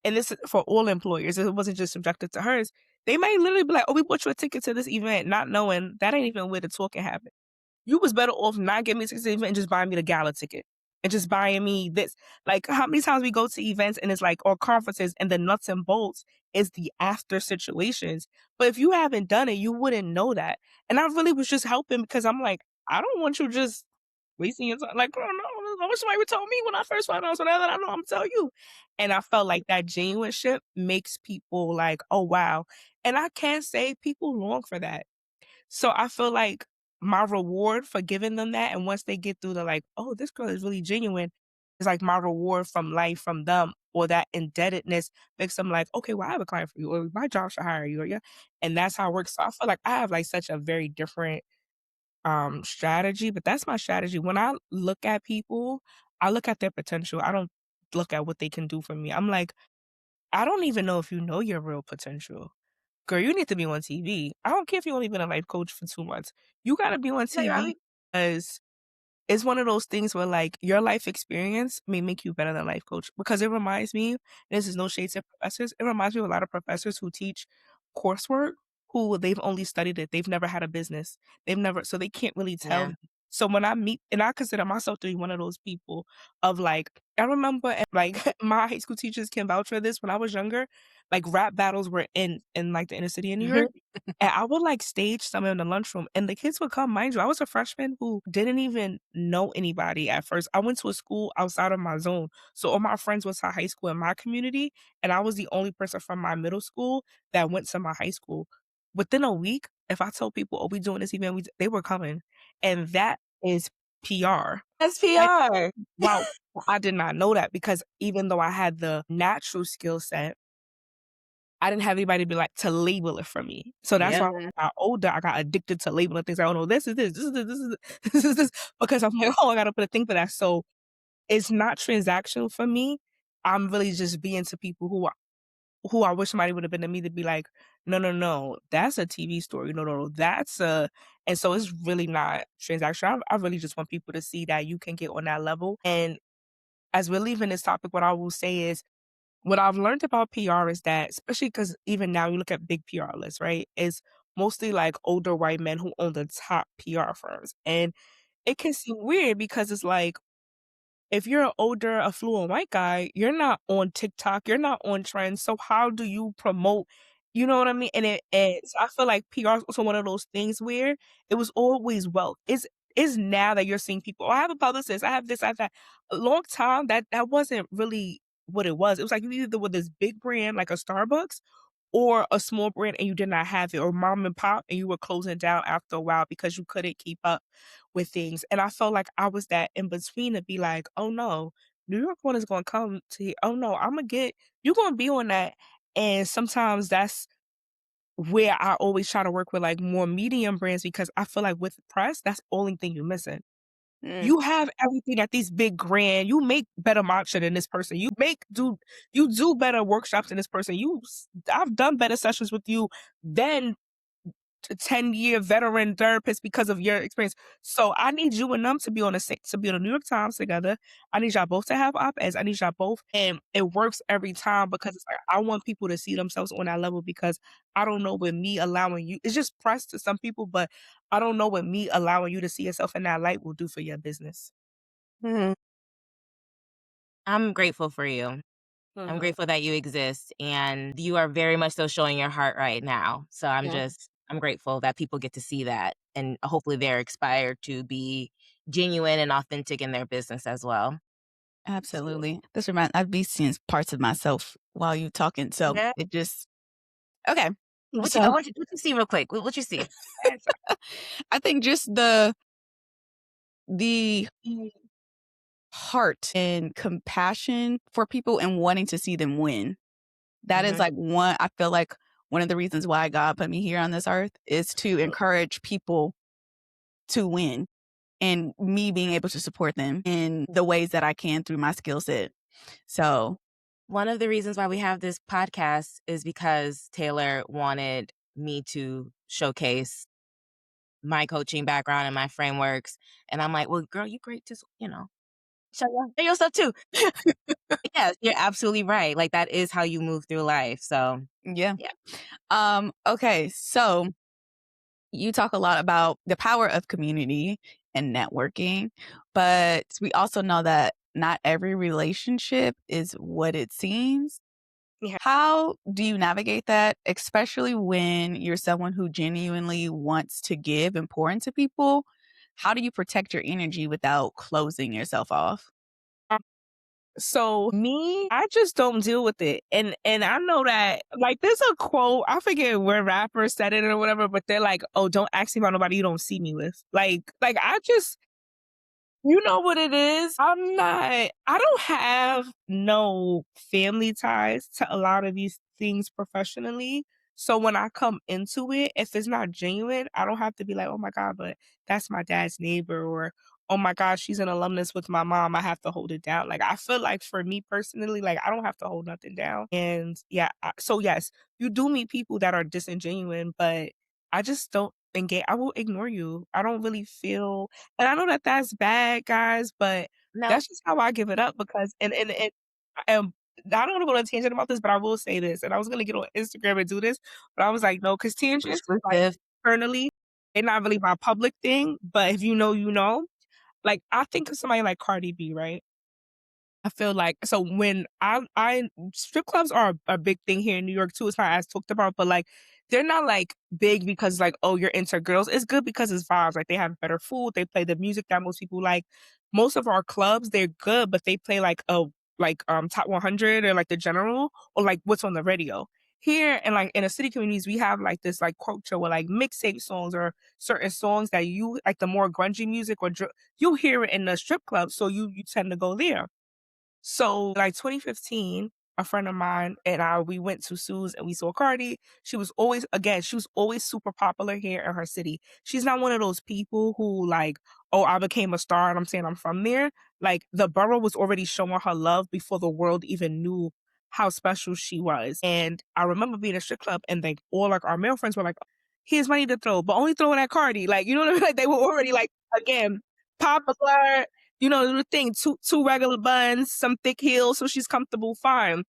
and this is for all employers, it wasn't just subjected to hers, they might literally be like, "Oh, we bought you a ticket to this event," not knowing that ain't even where the talking happened. You was better off not giving me a ticket to the event and just buying me the gala ticket and just buying me this. Like, how many times we go to events and it's like or conferences and the nuts and bolts is the after situations. But if you haven't done it, you wouldn't know that. And I really was just helping because I'm like, I don't want you just wasting your time. Like, oh no, I wish somebody would tell me when I first found out. So now that I know, I'm tell you. And I felt like that genuine ship makes people like, oh wow. And I can say people long for that. So I feel like my reward for giving them that, and once they get through the like, "Oh, this girl is really genuine," It's like my reward from life from them, or that indebtedness makes them like, okay, well, I have a client for you, or my job should hire you, or yeah. And that's how it works. So I feel like I have like such a very different strategy, but that's my strategy. When I look at people, I look at their potential. I don't look at what they can do for me. I'm like, I don't even know if you know your real potential. Girl, you need to be on TV. I don't care if you only been a life coach for 2 months. You gotta be on Yeah, TV because it's one of those things where, like, your life experience may make you better than a life coach because it reminds me, this is no shade to professors, it reminds me of a lot of professors who teach coursework who they've only studied it. They've never had a business. They've never so they can't really tell yeah. me. So when I meet and I consider myself to be one of those people of, like, I remember, like, my high school teachers can vouch for this. When I was younger, like, rap battles were in, like, the inner city in New York. And I would, like, stage some in the lunchroom, and the kids would come. Mind you, I was a freshman who didn't even know anybody at first. I went to a school outside of my zone, so all my friends went to high school in my community, and I was the only person from my middle school that went to my high school. Within a week, if I told people, "Oh, we doing this event," they were coming, and that is PR. That's And PR. wow, I did not know that because even though I had the natural skill set, I didn't have anybody be like to label it for me. So that's Yeah. why when I got older, I got addicted to labeling things. I don't know, this is this is this, this is this is this because I'm like, oh, I gotta put a thing for that. So it's not transactional for me. I'm really just being to people who I wish somebody would have been to me to be like, no, no, no, that's a TV story. No, no, no, that's a and so it's really not transactional. I really just want people to see that you can get on that level. And as we're leaving this topic, what I will say is what I've learned about PR is that, especially because even now you look at big PR lists, right? Is mostly like older white men who own the top PR firms. And it can seem weird because it's like, if you're an older, affluent white guy, you're not on TikTok, you're not on trends. So how do you promote? You know what I mean? And so I feel like PR is also one of those things where it was always wealth. It's now that you're seeing people, oh, I have a publicist, I have this, I have that. A long time that wasn't really what it was. It was like you either with this big brand like a Starbucks or a small brand and you did not have it, or mom and pop and you were closing down after a while because you couldn't keep up with things. And I felt like I was that in between to be like, oh no, New York one is gonna come to here. Oh no, I'm gonna get you're gonna be on that. And sometimes that's where I always try to work with like more medium brands because I feel like with press, that's the only thing you're missing. Mm. You have everything at these big grand. You make better matcha than this person. You do better workshops than this person. I've done better sessions with you than a 10-year veteran therapist because of your experience. So I need you and them to be on to be on the New York Times together. I need y'all both to have op-eds. I need y'all both. And it works every time because it's like I want people to see themselves on that level because I don't know with me allowing you it's just press to some people, but I don't know what me allowing you to see yourself in that light will do for your business. Mhm. I'm grateful for you. I'm Mhm. grateful that you exist and you are very much so showing your heart right now. So Yeah. I'm grateful that people get to see that and hopefully they're inspired to be genuine and authentic in their business as well. Absolutely. I'd be seeing parts of myself while you talking, so Yeah. it just okay. I So, want you what you see real quick. What you see? I think just the heart and compassion for people and wanting to see them win. That is Mhm. like I feel like one of the reasons why God put me here on this earth is to encourage people to win and me being able to support them in the ways that I can through my skill set. So, One of the reasons why we have this podcast is because Taylor wanted me to showcase my coaching background and my frameworks. And I'm like, well, girl, you great. Just, show your stuff too. Yes, you're absolutely right. Like that is how you move through life. So yeah. yeah. Okay, so you talk a lot about the power of community and networking, but we also know that not every relationship is what it seems. Yeah. How do you navigate that, especially when you're someone who genuinely wants to give and pour into people? How do you protect your energy without closing yourself off? So me, I just don't deal with it. And I know that like there's a quote, I forget where rappers said it or whatever, but they're like, oh, don't ask me about nobody you don't see me with. Like I just You know what it is? I don't have no family ties to a lot of these things professionally. So when I come into it, if it's not genuine, I don't have to be like, "Oh my god, but that's my dad's neighbor," or, "Oh my gosh, she's an alumnus with my mom, I have to hold it down." Like, I feel like for me personally, like, I don't have to hold nothing down. And yeah, so yes, you do meet people that are disingenuine, but I just don't engage. I will ignore you. I don't really feel, and I know that that's bad, guys, but No, that's just how I give it up because and I don't wanna go on a tangent about this, but I will say this, and I was gonna get on Instagram and do this, but I was like, "No," 'cause tangents, like, exclusive. internally, they're not really my public thing, but if you know, you know. Like, I think of somebody like Cardi B, right? I feel like so when I strip clubs are a big thing here in New York too. It's not as talked about, but like they're not like big because like, oh, you're into girls. It's good because it's vibes. Like they have better food, they play the music that most people like. Most of our clubs, they're good, but they play like top 100 or like the general or like what's on the radio. Here and like in the city communities, we have like this like culture where like mixtape songs or certain songs that you like the more grungy music or you'll hear it in the strip club, so you tend to go there. So, like 2015, a friend of mine and I, we went to Sue's and we saw Cardi. She was always super popular here in her city. She's not one of those people who like, oh, I became a star and I'm saying I'm from there. Like the borough was already showing her love before the world even knew how special she was. And I remember being in a strip club and like all like our male friends were like, here's money to throw, but only throw it at Cardi. Like, you know what I mean? Like they were already like, again, popular, you know, the thing, two regular buns, some thick heels, so she's comfortable, fine.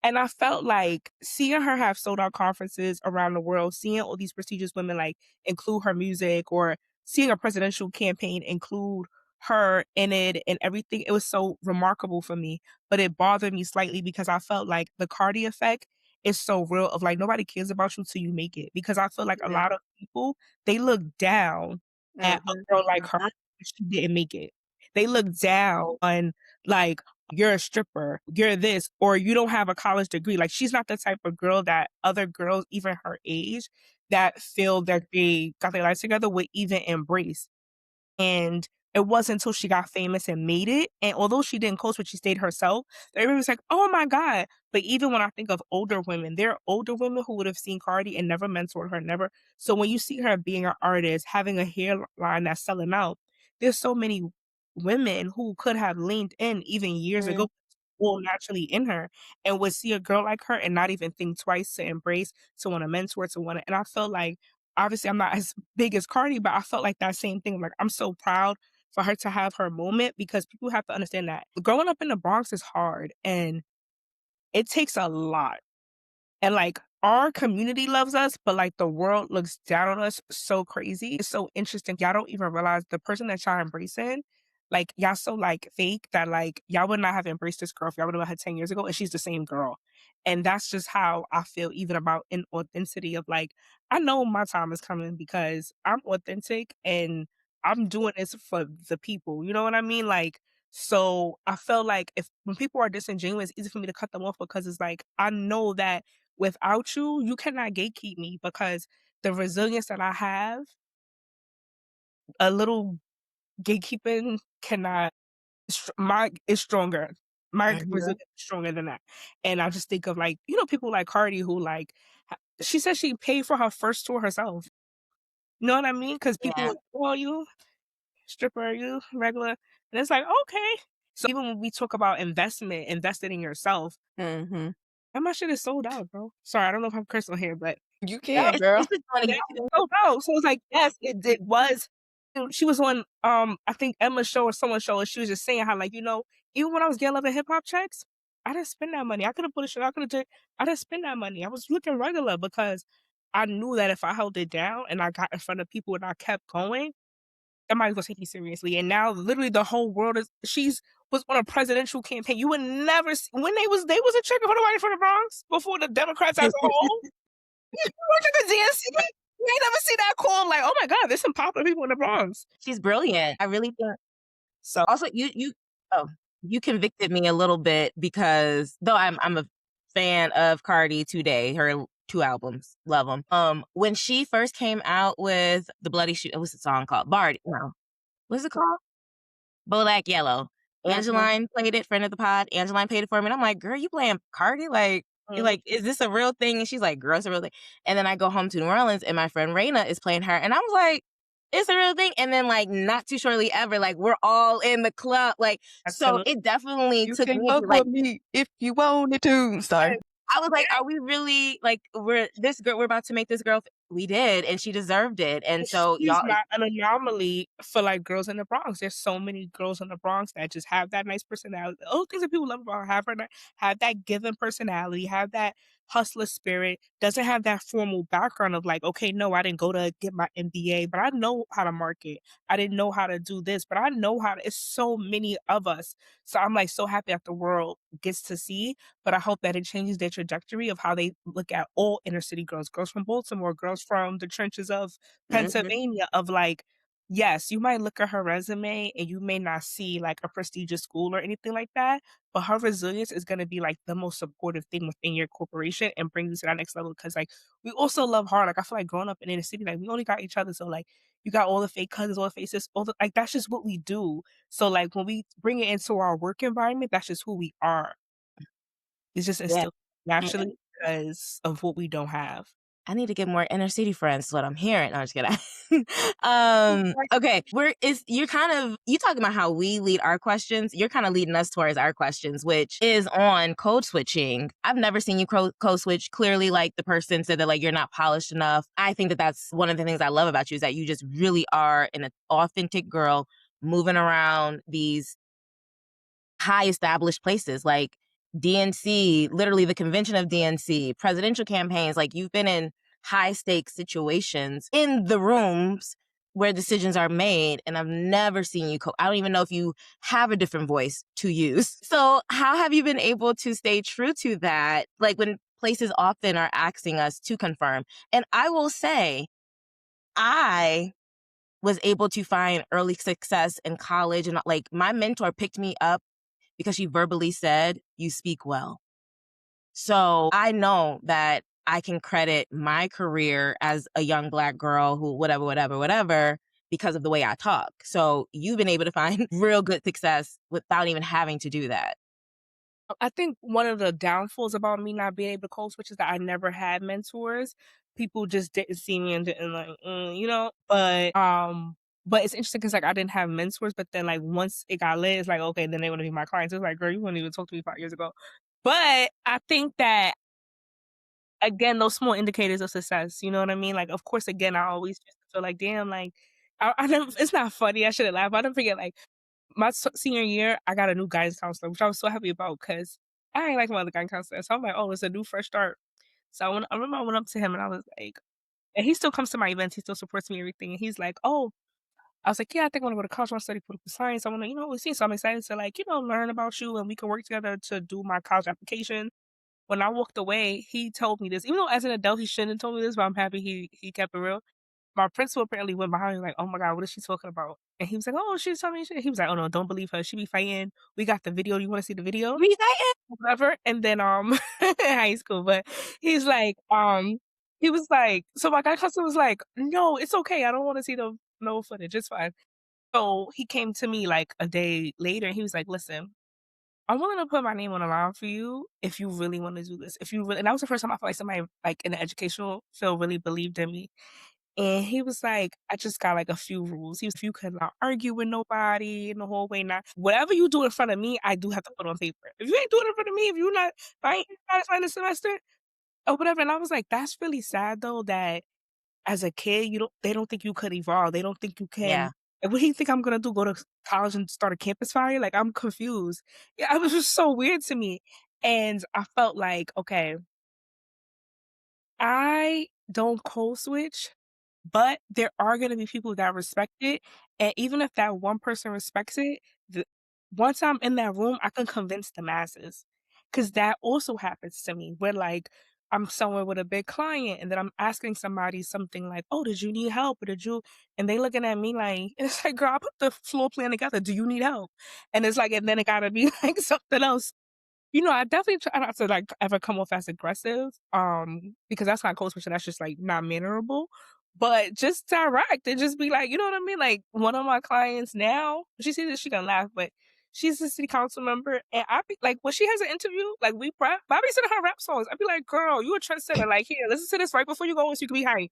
And I felt like seeing her have sold out conferences around the world, seeing all these prestigious women like include her music or seeing a presidential campaign include her in it and everything, it was so remarkable for me. But it bothered me slightly because I felt like the Cardi effect is so real of like nobody cares about you till you make it. Because I feel like a Yeah. lot of people they look down at a Mhm. girl like her Mhm. if she didn't make it. They look down on like you're a stripper, you're this, or you don't have a college degree. Like she's not the type of girl that other girls, even her age, that feel that they got their lives together would even embrace. And it wasn't until she got famous and made it, and although she didn't coach, but she stayed herself, everybody was like, "Oh my god." But even when I think of older women, there are older women who would have seen Cardi and never mentored her, never. So when you see her being an artist, having a hairline that's selling out, there's so many women who could have leaned in even years Mm. ago, all naturally in her, and would see a girl like her and not even think twice to embrace, to wanna mentor, to wanna, and I felt like obviously I'm not as big as Cardi, but I felt like that same thing. Like I'm so proud for her to have her moment because people have to understand that growing up in the Bronx is hard and it takes a lot. And, like, our community loves us, but, like, the world looks down on us so crazy. It's so interesting. Y'all don't even realize the person that y'all embracing, like, y'all so, like, fake that, like, y'all would not have embraced this girl if y'all would have met her 10 years ago, and she's the same girl. And that's just how I feel even about inauthenticity of, like, I know my time is coming because I'm authentic and I'm doing this for the people, you know what I mean? Like, so I felt like if when people are disingenuous, it's easy for me to cut them off because it's like, I know that without you, you cannot gatekeep me because the resilience that I have, a little gatekeeping cannot my is stronger. My Mhm. resilience is stronger than that. And I just think of like, you know, people like Cardi who like she said she paid for her first tour herself. You know what I mean? Because people Yeah. were, well, you stripper, you regular. And it's like, okay. So even when we talk about investment, invested in yourself, Mhm. and my shit is sold out, bro. Sorry, I don't know if I'm cursing here, but You that can, girl. It's just on that was YouTube. so dope. So it's like, yes, it was. She was on I think Emma's show or someone's show, and she was just saying how like, you know, even when I was getting love and hip hop checks, I didn't spend that money. I could have put a shit, I could have did I didn't spend that money. I was looking regular because I knew that if I held it down and I got in front of people and I kept going, somebody's gonna take me seriously. And now literally the whole world is she's was on a presidential campaign. You would never see when they was a checking for nobody from the Bronx before the Democrats as a whole. You worked at the DNC? You ain't never see that call like, "Oh my god, there's some popular people in the Bronx." She's brilliant. I really think So also oh, you convicted me a little bit because though I'm a fan of Cardi today, her 2 albums, love them. When she first came out with the Bloody Shoe what's the song called? Bardi no. What's it called? Bodak Yellow. Angeline played it, friend of the pod. Angeline played it for me, and I'm like, "Girl, you playing Cardi? Like, you're Mhm. like, is this a real thing?" And she's like, "Girl, it's a real thing." And then I go home to New Orleans, and my friend Raina is playing her, and I was like, "It's a real thing." And then, like, not too shortly ever, like, we're all in the club, like, so Absolutely. it definitely You took can me fuck to, like, with me if you wanted to. Sorry. I was like, "Are we really like we're about to make this girl?" We did, and she deserved it. And so She's y'all, not an anomaly for, like, girls in the Bronx. There's so many girls in the Bronx that just have that nice personality. All the things that people love about her, have that given personality, have that hustler spirit, doesn't have that formal background of like, "Okay, no, I didn't go to get my MBA, but I know how to market. I didn't know how to do this, but I know how to." It's so many of us. So I'm, like, so happy that the world gets to see, but I hope that it changes their trajectory of how they look at all inner city girls, girls from Baltimore, girls from the trenches of mhm. Pennsylvania, of like, yes, you might look at her resume and you may not see like a prestigious school or anything like that, but her resilience is gonna be like the most supportive thing within your corporation and bring you to that next level. Cause like we also love hard. Like I feel like growing up in inner city, like we only got each other. So like you got all the fake cousins, all the faces, all the like that's just what we do. So like when we bring it into our work environment, that's just who we are. It's just Yeah. instilled naturally because of what we don't have. I need to get more inner city friends is what I'm hearing. No, I'm just kidding. Okay. You're kind of you talking about how we lead our questions. You're kind of leading us towards our questions, which is on code switching. I've never seen you code switch. Clearly, like the person said that like you're not polished enough. I think that that's one of the things I love about you is that you just really are an authentic girl moving around these high established places like DNC, literally the convention of DNC, presidential campaigns. Like you've been in high stakes situations in the rooms where decisions are made. And I've never seen you. I don't even know if you have a different voice to use. So, how have you been able to stay true to that? Like when places often are asking us to confirm. And I will say, I was able to find early success in college. And like my mentor picked me up because she verbally said, "You speak well." So I know that I can credit my career as a young Black girl who, whatever, whatever, whatever, because of the way I talk. So you've been able to find real good success without even having to do that. I think one of the downfalls about me not being able to code switch is that I never had mentors. People just didn't see me and didn't like, but it's interesting because like I didn't have mentors, but then like once it got lit, it's like okay, then they want to be my clients. It's like, girl, you wouldn't even talk to me 5 years ago. But I think that again, those small indicators of success, you know what I mean? Like, of course, again, I always just feel like, damn, like I never. It's not funny. I shouldn't laugh. I don't forget like my senior year, I got a new guidance counselor, which I was so happy about because I ain't like my other guidance counselor. So I'm like, oh, it's a new fresh start. So I remember I went up to him and I was like, and he still comes to my events, he still supports me and everything. And he's like, oh, I was like, yeah, I think I want to go to college, I want to study political science. I want to, see. So I'm excited to like, learn about you and we can work together to do my college application. When I walked away, he told me this, even though as an adult he shouldn't have told me this, but I'm happy he kept it real. My principal apparently went behind me like, "Oh my god, what is she talking about?" And he was like, "Oh, she's telling me shit." He was like, "Oh no, don't believe her. She be fighting. We got the video. Do you want to see the video?" Read that Whatever. And then in high school, but he's like, he was like, so my guy cousin was like, "No, it's okay. I don't want to see the no footage. It's fine." So he came to me like a day later and he was like, "Listen, I'm willing to put my name on the line for you if you really want to do this. If you really," and that was the first time I felt like somebody like in the educational field really believed in me. And he was like, "I just got, like, a few rules." He was, "You cannot argue with nobody in the hallway, not whatever you do in front of me, I do have to put on paper. If you ain't doing it in front of me, if I ain't satisfied this semester or whatever." And I was like, "That's really sad though that as a kid, they don't think you could evolve. They don't think you Yeah. can." Like, what do you think I'm gonna do? Go to college and start a campus fire? Like, I'm confused. Yeah, it was just so weird to me. And I felt like, okay, I don't code switch, but there are gonna be people that respect it, and even if that one person respects it, the once I'm in that room, I can convince the masses. Cause that also happens to me where, like, I'm somewhere with a big client, and then I'm asking somebody something like, "Oh, did you need help? Or did you," and they looking at me like it's like, "Girl, I put the floor plan together. Do you need help?" And it's like and then it gotta be, like, something else. I definitely try not to, like, ever come off as aggressive, because that's not code switching, that's just, like, not mannerable, but just direct and just be like, you know what I mean? Like one of my clients now, she sees this, she gonna laugh, but she's a city council member, and I be like, when she has an interview, like we prep, I be sending her rap songs. I be like, girl, you a trendsetter. Like, here, listen to this right before you go, so you can be hype.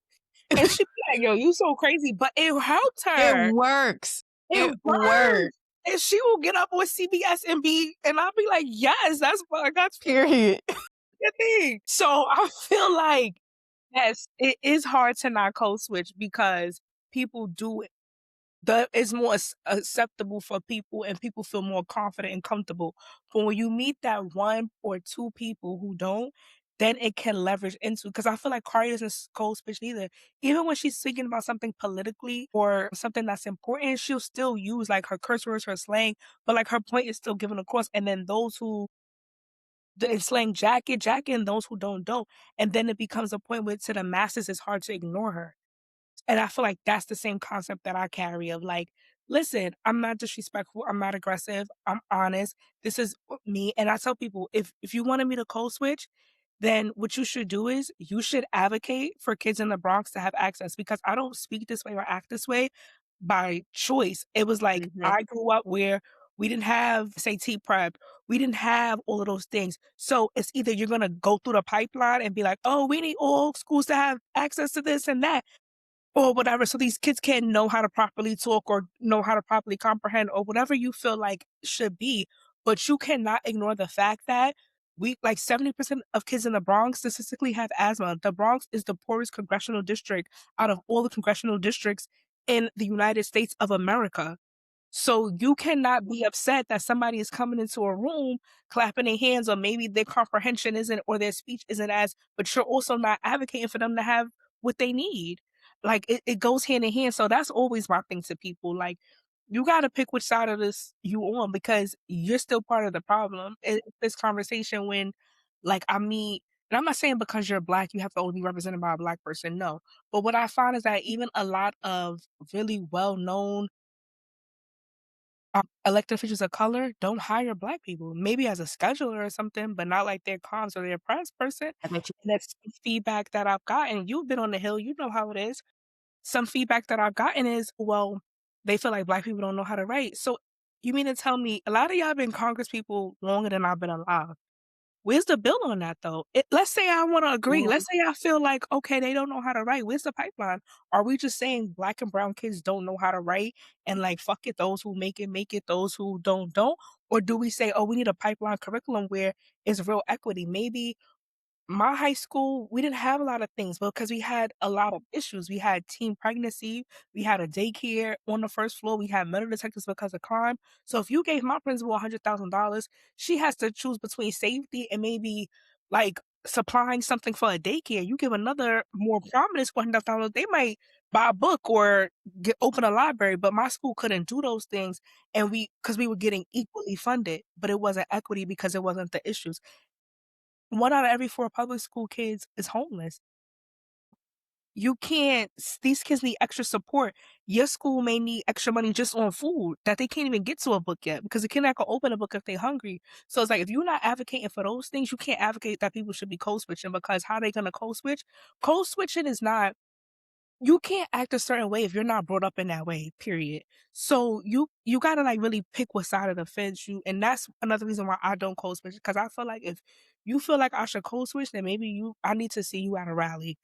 And she be like, yo, you so crazy, but it helped It her. works. It It worked. works. And she will get up on CBS and I'll be like, yes, that's what I got Period. your thing. So I feel like, yes, it is hard to not code switch because people do it. It's more acceptable for people and people feel more confident and comfortable. But when you meet that one or two people who don't, then it can leverage into, because I feel like Cardi doesn't code switch either. Even when she's speaking about something politically or something that's important, she'll still use like her curse words, her slang, but like her point is still given across. And then those who the slang jacket, and those who don't. And then it becomes a point where to the masses it's hard to ignore her. And I feel like that's the same concept that I carry of like, listen, I'm not disrespectful, I'm not aggressive, I'm honest. This is me. And I tell people, if you wanted me to code switch, then what you should do is you should advocate for kids in the Bronx to have access, because I don't speak this way or act this way by choice. It was like Mhm. I grew up where we didn't have SAT prep. We didn't have all of those things. So it's either you're gonna go through the pipeline and be like, oh, we need all schools to have access to this and that, or whatever, so these kids can know how to properly talk or know how to properly comprehend or whatever you feel like should be. But you cannot ignore the fact that we like 70% of kids in the Bronx statistically have asthma. The Bronx is the poorest congressional district out of all the congressional districts in the United States of America. So you cannot be upset that somebody is coming into a room, clapping their hands, or maybe their comprehension isn't or their speech isn't as, but you're also not advocating for them to have what they need. Like it goes hand in hand. So that's always my thing to people. Like, you gotta pick which side of this you on, because you're still part of the problem. This conversation when like I meet, and I'm not saying because you're black you have to only be represented by a black person. No. But what I find is that even a lot of really well known elected officials of color don't hire black people, maybe as a scheduler or something, but not like their comms or their press person. I bet you And that's feedback that I've gotten. You've been on the Hill, you know how it is. Some feedback that I've gotten is, well, they feel like black people don't know how to write. So you mean to tell me a lot of y'all been Congress people longer than I've been alive? Where's the bill on that though? Let's say I want to agree. mhm. Let's say I feel like, okay, they don't know how to write. Where's the pipeline? Are we just saying black and brown kids don't know how to write and like, fuck it, those who make it, those who don't? Or do we say, oh, we need a pipeline curriculum where it's real equity? Maybe my high school, we didn't have a lot of things because we had a lot of issues. We had teen pregnancy, we had a daycare on the first floor, we had metal detectors because of crime. So if you gave my principal $100,000, she has to choose between safety and maybe like supplying something for a daycare. You give another more prominent school $100,000, they might buy a book or open a library. But my school couldn't do those things, and because we were getting equally funded, but it wasn't equity because it wasn't the issues. 1 out of every 4 public school kids is homeless. You can't these kids need extra support. Your school may need extra money just on food that they can't even get to a book yet, because the kid not gonna open a book if they're hungry. So it's like, if you're not advocating for those things, you can't advocate that people should be code switching, because how they gonna code switch? Code switching is not, you can't act a certain way if you're not brought up in that way, period. So you gotta like really pick what side of the fence you, and that's another reason why I don't code switch, because I feel like if you feel like I should code switch, then maybe I need to see you at a rally.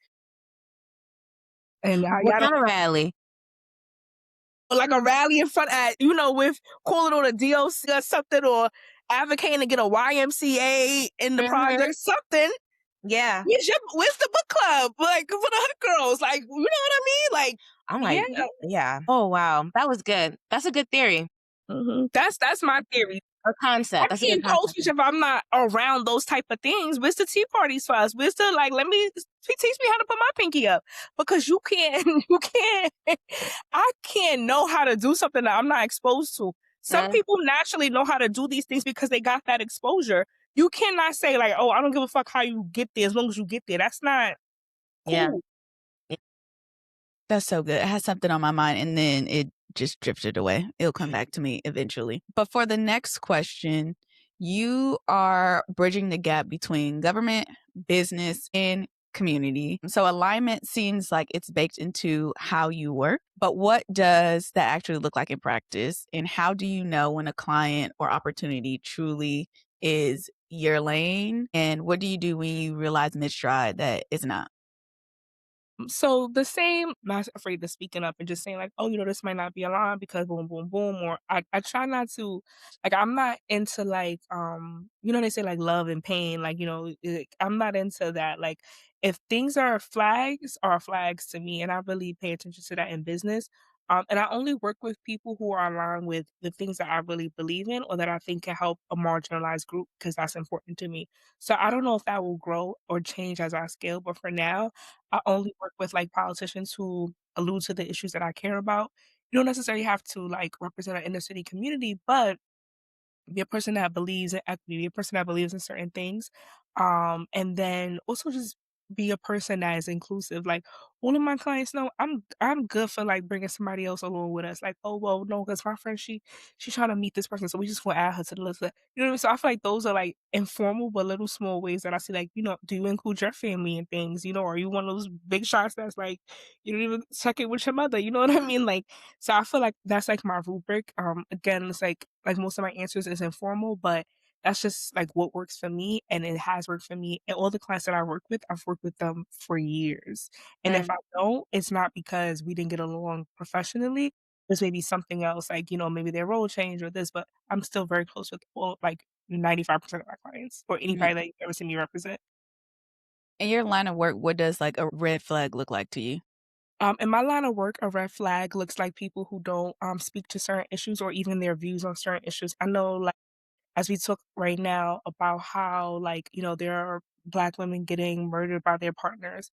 And I What y'all don't, kind of rally? like a rally in front at, with calling on a DOC or something, or advocating to get a YMCA in the Mhm. project, something. Yeah. Where's the book club? Like for the hood girls, like, you know what I mean? Like, I'm yeah. like, yeah. Oh, wow. That was good. That's a good theory That's my theory. or I concept. That's a good can't code concept. switch if I'm not around those type of things. Where's the tea parties for us? Where's the like? Let me teach me how to put my pinky up, because you can't. You can't. I can't know how to do something that I'm not exposed to. Some Mm, people naturally know how to do these things because they got that exposure. You cannot say like, oh, I don't give a fuck how you get there as long as you get there. That's not yeah. cool. Yeah. That's so good. I had something on my mind and then it just drifted away. It'll come back to me eventually. But for the next question, you are bridging the gap between government, business, and community. So alignment seems like it's baked into how you work, but what does that actually look like in practice? And how do you know when a client or opportunity truly is your lane? And what do you do when you realize mid stride that it's not? So the same, not afraid to speaking up and just saying like, "Oh, this might not be aligned because boom, boom, boom," or I try not to, like, I'm not into like, they say like love and pain, like, I'm not into that. Like, if things are flags to me, and I really pay attention to that in business. And I only work with people who are aligned with the things that I really believe in or that I think can help a marginalized group because that's important to me. So I don't know if that will grow or change as I scale, but for now, I only work with, like, politicians who allude to the issues that I care about. You don't necessarily have to, like, represent an inner city community, but be a person that believes in equity, be a person that believes in certain things, and then also just be a person that is inclusive. Like, all of my clients know I'm good for, like, bringing somebody else along with us. Like, "Oh, well, no, because my friend, she's trying to meet this person, so we just gonna add her to the list." You know what I mean? So I feel like those are, like, informal but little small ways that I see, like, do you include your family in things? Are you one of those big shots that's like, you don't even check it with your mother, you know what I mean? Like, so I feel like that's, like, my rubric. Again, it's like most of my answers is informal, but that's just, like, what works for me, and it has worked for me, and all the clients that I work with, I've worked with them for years, and if I don't, it's not because we didn't get along professionally, there's maybe something else, like, maybe their role changed or this, but I'm still very close with all, like, 95% of my clients or Mhm. anybody that you've ever seen me represent. In your line of work, what does like a red flag look like to you? In my line of work, a red flag looks like people who don't, speak to certain issues or even their views on certain issues. I know, like, as we talk right now about how, like, there are Black women getting murdered by their partners,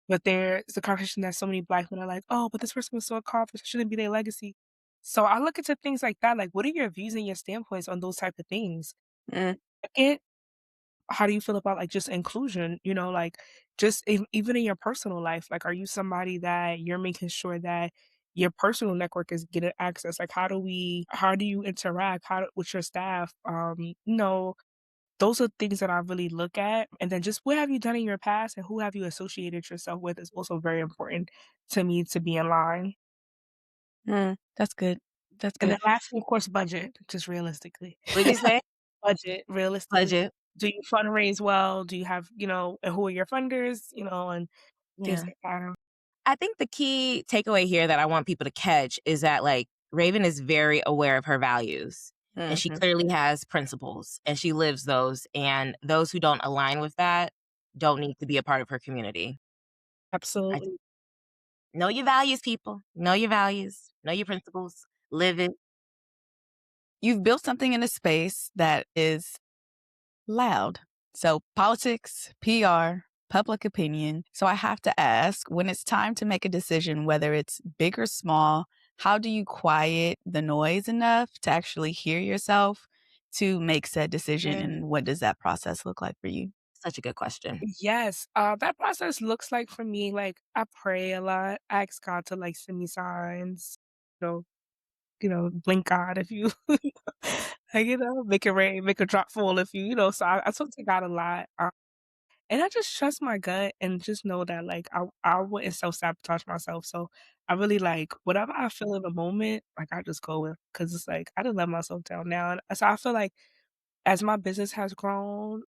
but there's a conversation that so many Black men are like, "Oh, but this person was so accomplished, it shouldn't be their legacy." So I look into things like that, like, what are your views and your standpoints on those type of things? Mm. Second, how do you feel about, like, just inclusion? Like, just even in your personal life, like, are you somebody that you're making sure that your personal network is getting access? Like, how do you interact with your staff? Those are things that I really look at, and then just what have you done in your past and who have you associated yourself with is also very important to me to be in line. That's good. That's And good. then lastly, of course, budget, just realistically. What'd you say? Budget, realistically. Budget. Do you fundraise well? Do you have, and who are your funders, and things Yeah. like that. I think the key takeaway here that I want people to catch is that, like, Raven is very aware of her values, and she Mhm. clearly has principles, and she lives those, and those who don't align with that don't need to be a part of her community. I Absolutely. know your values, people. Know your values. Know your principles. Live it. You've built something in a space that is loud. So, politics, PR, public opinion. So, I have to ask when it's time to make a decision, whether it's big or small, how do you quiet the noise enough to actually hear yourself to make said decision? Mm, And what does that process look like for you? such a good question. Yes, that process looks like for me, like, I pray a lot, I ask God to, like, send me signs, you know blink God if you like, make it rain, make a drop fall if so I talk to God a lot, and I just trust my gut and just know that, like, I wouldn't self-sabotage myself, so I really, like, whatever I feel in the moment, like, I just go with because it's like, I done let myself down now, and so I feel like as my business has grown,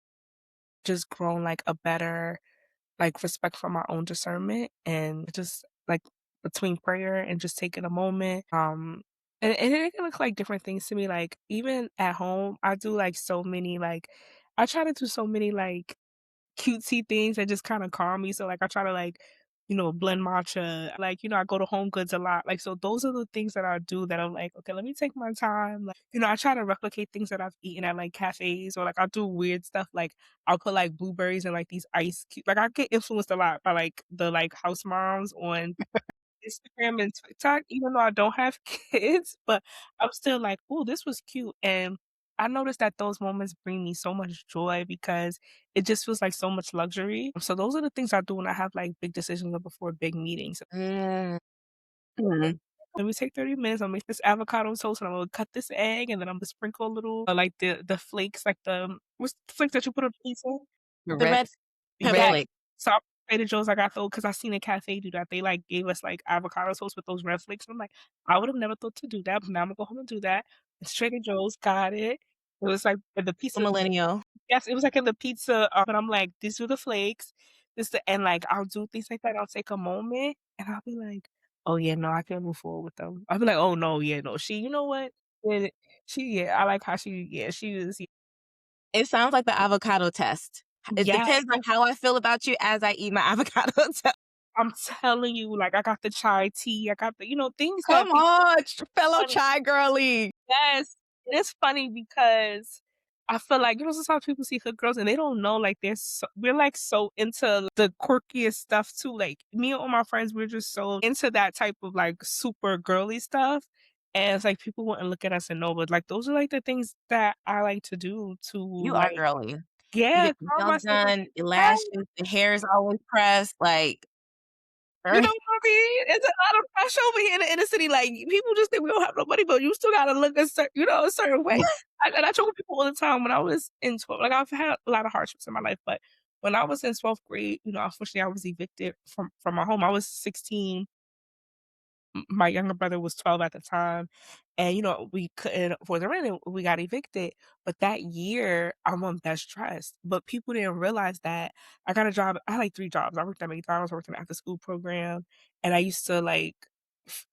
just grown, like, a better, like, respect for my own discernment and just, like, between prayer and just taking a moment, and it can look like different things to me, like, even at home, I do, like, so many, like I try to do so many, like, cutesy things that just kinda calm me, so, like, I try to, like, blend matcha, like, I go to Home Goods a lot, like, so those are the things that I do that I'm like, "Okay, let me take my time," like, I try to replicate things that I've eaten at, like, cafes or, like, I'll do weird stuff, like, I'll put, like, blueberries and, like, these ice like, I get influenced a lot by, like, the, like, house moms on Instagram and TikTok, even though I don't have kids, but I'm still like, "Ooh, this was cute," and I noticed that those moments bring me so much joy because it just feels like so much luxury. So those are the things I do when I have, like, big decisions or before big meetings. Mm, mm. Let me take 30 minutes, I'll make this avocado toast, and I'm gonna cut this egg, and then I'm gonna sprinkle a little, like, the flakes, like, what's the flakes that you put on pizza? The The red red pepper red Yes. flake. So Trader Joe's, I got those because I seen a cafe do that. They, like, gave us, like, avocado toast with those red flakes, and I'm like, "I would have never thought to do that, but now Imma go home and do that." It's Trader Joe's, got it. It was, like, the A pizza. millennial. Yes, it was, like, in the pizza, and I'm like, "These are the flakes, this the" and, like, I'll do things like that, I'll take a moment, and I'll be like, "Oh, yeah, no, I can't move forward with them." I'll be like, "Oh, no, yeah, no, she you know what? Yeah, yeah, I like how she is." It sounds like the avocado test. It Yes, depends on how I feel about you as I eat my avocado toast. I'm telling you, like, I got the chai tea, I got the things that Come people on, fellow funny. chai girly. Yes, and it's funny because I feel like, sometimes people see hood girls and they don't know, like, we're, like, so into the quirkiest stuff too, like, me and all my friends, we're just so into that type of, like, super girly stuff, and it's like people wouldn't look at us and know, but, like, those are, like, the things that I like to do to, You are like, girly. You yeah, get your calm nails myself. done, your Yes. lashes, the hair is always pressed, like, You know what I mean? It's a lot of pressure over here in the inner city, like, people just think we don't have no money, but you still gotta look a certain way. I told people all the time when I was in 12th, like, I've had a lot of hardships in my life, but when I was in 12th grade, unfortunately, I was evicted from my home. I was 16. My younger brother was 12 at the time, and, we couldn't afford the rent, and we got evicted, but that year, I won Best Dressed, but people didn't realize that I got a job. I had, like, 3 jobs. I worked at McDonald's, I worked in an after-school program, and I used to, like,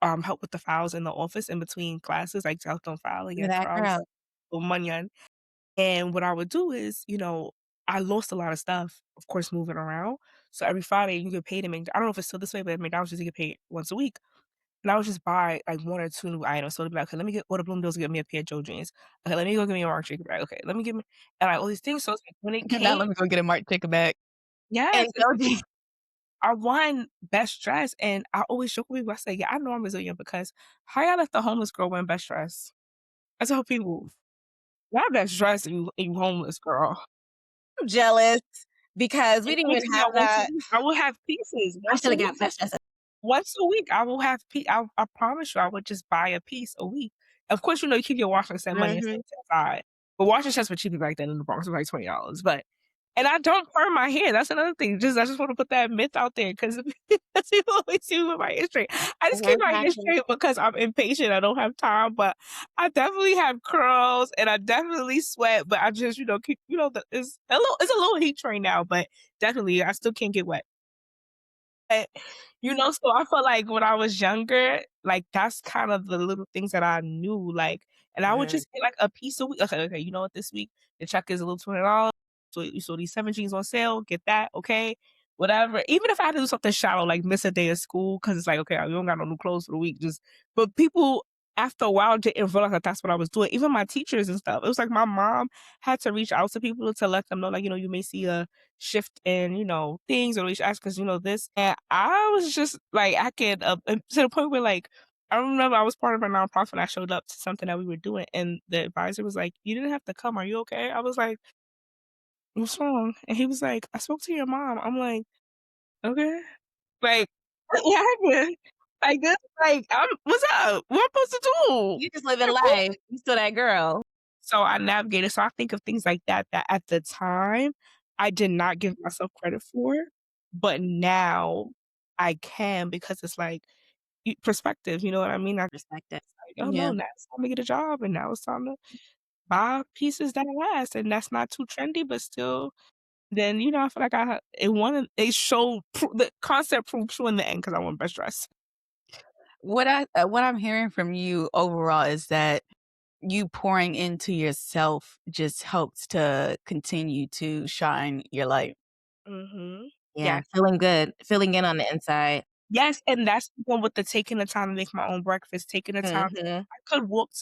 help with the files in the office in between classes, like, to help them file and you're get that files, girl. little money on. And what I would do is, I lost a lot of stuff, of course, moving around, so every Friday, you get paid at I don't know if it's still this way, but at McDonald's, you used to get paid once a week. And I would just buy, like, 1 or 2 new items. So it'd be like, "Okay, let me go to Bloomingdale's and get me a pair of Joe jeans. Okay, let me go get me a Marc Jacob bag. Okay, let me get me" and, like, all these things. So it's like when it Now came. let me go get a Marc Jacob bag. Yes, And it's Joji. I won Best Dressed, and I always joke with people. I say, "Yeah, I know I'm resilient because how y'all let the homeless girl win Best Dressed?" I tell people, "Y'all Best Dressed and you homeless, girl." I'm jealous because we And didn't once even again, have once a that. week, I will have pieces I once a shoulda week. got best dressed. Once a week, I will have I promise you, I would just buy a piece a week. Of course, you keep your washing set money and set Mhm. to the side. But washing sets were cheaper back then in the Bronx. It was like $20, but and I don't perm my hair. That's another thing. I just wanna put that myth out there because people always see me with my hair straight. I just keep my hair Exactly. straight because I'm impatient. I don't have time, but I definitely have curls and I definitely sweat, but I just, keep the it's a little heat train now, but definitely I still can't get wet. But, so I feel like when I was younger, like, that's kind of the little things that I knew, like, and I would Mhm. just get, like, a piece a week. Okay, okay, you know what, this week, the check is a little $20, so you saw these 7 jeans on sale, get that, okay, whatever. Even if I had to do something shallow, like miss a day of school, because it's like, okay, we don't got no new clothes for the week, but people after a while didn't realize that that's what I was doing. Even my teachers and stuff. It was like my mom had to reach out to people to let them know, like, you may see a shift in, things or reach out because, this. And I was just like, I could, to the point where, like, I remember I was part of a nonprofit and I showed up to something that we were doing. And the advisor was like, "You didn't have to come. Are you okay?" I was like, "What's wrong?" And he was like, "I spoke to your mom." I'm like, "Okay." Like, what happened? Like, this, like, what's up? What I'm supposed to do? You just living life. You still that girl. So I navigated. So I think of things like that, that at the time I did not give myself credit for, but now I can because it's like perspective. You know what I mean? I Respect it. like, oh no, Yeah. now it's time to get a job, and now it's time to buy pieces that last, and that's not too trendy, but still. Then I feel like it showed the concept proved true in the end because I won best dress. What I'm hearing from you overall is that you pouring into yourself just helps to continue to shine your light. Mhm. Yeah, Yes. feeling good, feeling in on the inside. Yes, and that's the one with the taking the time to make my own breakfast, taking the time. Mhm.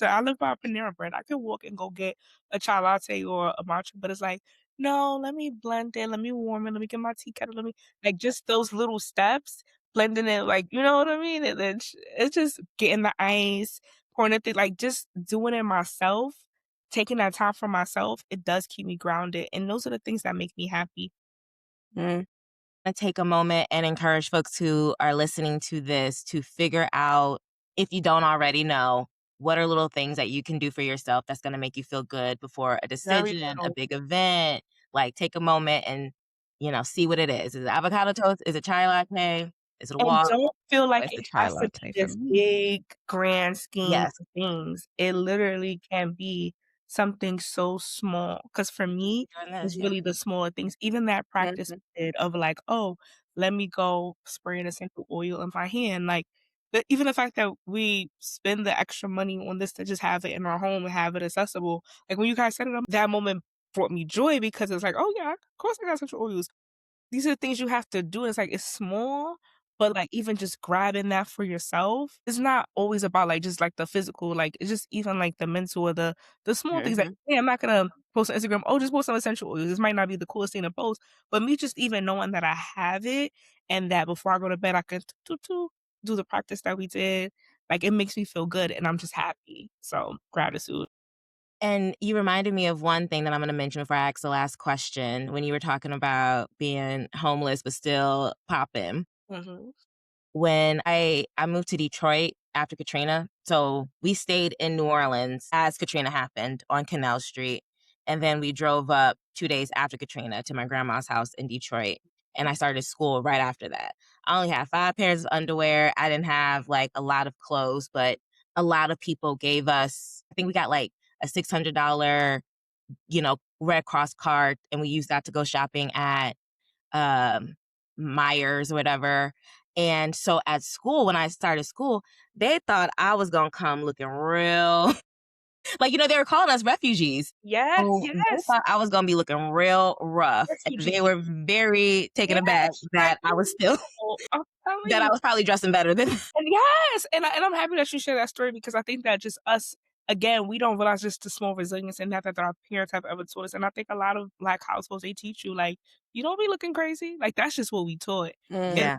I live by Panera Bread. I could walk and go get a chai latte or a matcha, but it's like, "No, let me blend it, let me warm it, let me get my tea kettle, let me" like, just those little steps, blending it, like, you know what I mean? And then it's just getting the ice, pouring it through, like, just doing it myself, taking that time for myself, it does keep me grounded, and those are the things that make me happy. Mm. To take a moment and encourage folks who are listening to this to figure out, if you don't already know, what are little things that you can do for yourself that's gonna make you feel good before a Very decision, a little. big event. Like, take a moment and see what it is. Is it avocado toast? Is it chai latte? Is it a And walk? don't feel Oh, like it's it the chai has to latte be for this me. big grand scheme Yes. of things. It literally can be something so small. Because for me, Doing this, it's yeah. really the smaller things. Even that practice Mhm. we did of like, "Oh, let me go spray an essential oil in my hand," like, even the fact that we spend the extra money on this to just have it in our home and have it accessible, like, when you guys set it up, that moment brought me joy because it's like, "Oh, yeah, of course I got essential oils." These are the things you have to do. It's like it's small, but, like, even just grabbing that for yourself, it's not always about, like, just, like, the physical, like, it's just even, like, the mental or the small things that Mhm. yeah, I'm not gonna post on Instagram, "Oh, just post some essential oils." This might not be the coolest thing to post, but me just even knowing that I have it and that before I go to bed, I can do the practice that we did, like, it makes me feel good, and I'm just happy. So, gratitude. And you reminded me of one thing that I'm gonna mention before I ask the last question, when you were talking about being homeless but still popping. Mhm. When I moved to Detroit after Katrina, so we stayed in New Orleans as Katrina happened on Canal Street, and then we drove up 2 days after Katrina to my grandma's house in Detroit, and I started school right after that. I only had 5 pairs of underwear. I didn't have, like, a lot of clothes, but a lot of people gave us, I think we got, like, a $600, Red Cross card, and we used that to go shopping at um, Myers or whatever. And so at school, when I started school, they thought I was gonna come looking real like, they were calling us refugees. Yeah, So they yes, thought I was gonna be looking real rough. And they refugee. were very taken aback Yes, like, that I was still I'm telling that I you. was probably dressing better than And yes, and I'm happy that you share that story because I think that just us again, we don't realize just the small resilience and that our parents have ever taught us, and I think a lot of Black households, they teach you, like, "You don't be looking crazy." Like, that's just what we taught, and Yeah.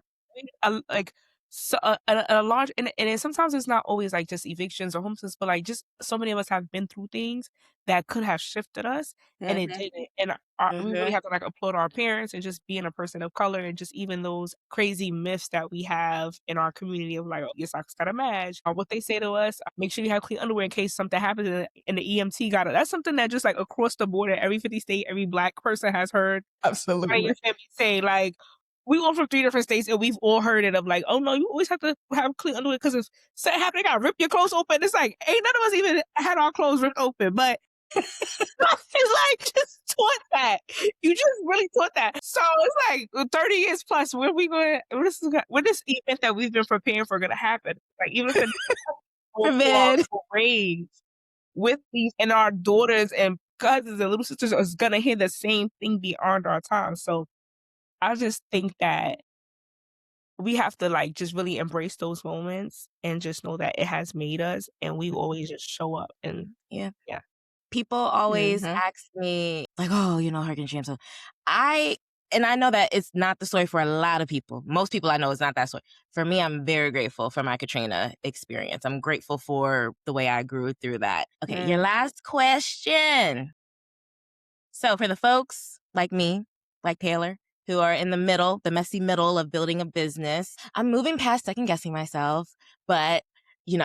like, so a large and then sometimes it's not always, like, just evictions or homelessness, but, like, just so many of us have been through things that could have shifted us, and it Mhm. didn't, and we really Mhm. have to, like, applaud our parents and just being a person of color and just even those crazy myths that we have in our community of, like, "Oh, your socks gotta match," or what they say to us, "Make sure you have clean underwear in case something happens and the EMT got it." That's something that just, like, across the board in every 50 state, every Black person has heard somebody in Absolutely. your family say, like, we all from 3 different states, and we've all heard it of, like, "Oh, no, you always have to have clean underwear because if something happen, they gotta rip your clothes open." It's like, ain't none of us even had our clothes ripped open, but it's like, just taught that. You just really taught that. So it's like 30 years plus, when we going when this event that we've been preparing for gonna happen? Like, even if it go through our Forbid. parades with these and our daughters and cousins and little sisters is gonna hear the same thing beyond our time. So I just think that we have to, like, just really embrace those moments and just know that it has made us, and we always just show up and Yeah. yeah. People always Mhm. ask me, like, "Oh, Hurricane James." So I and I know that it's not the story for a lot of people. Most people I know it's not that story. For me, I'm very grateful for my Katrina experience. I'm grateful for the way I grew through that. Okay, your Mm. last question. So for the folks like me, like Taylor, who are in the middle, the messy middle of building a business, I'm moving past second guessing myself, but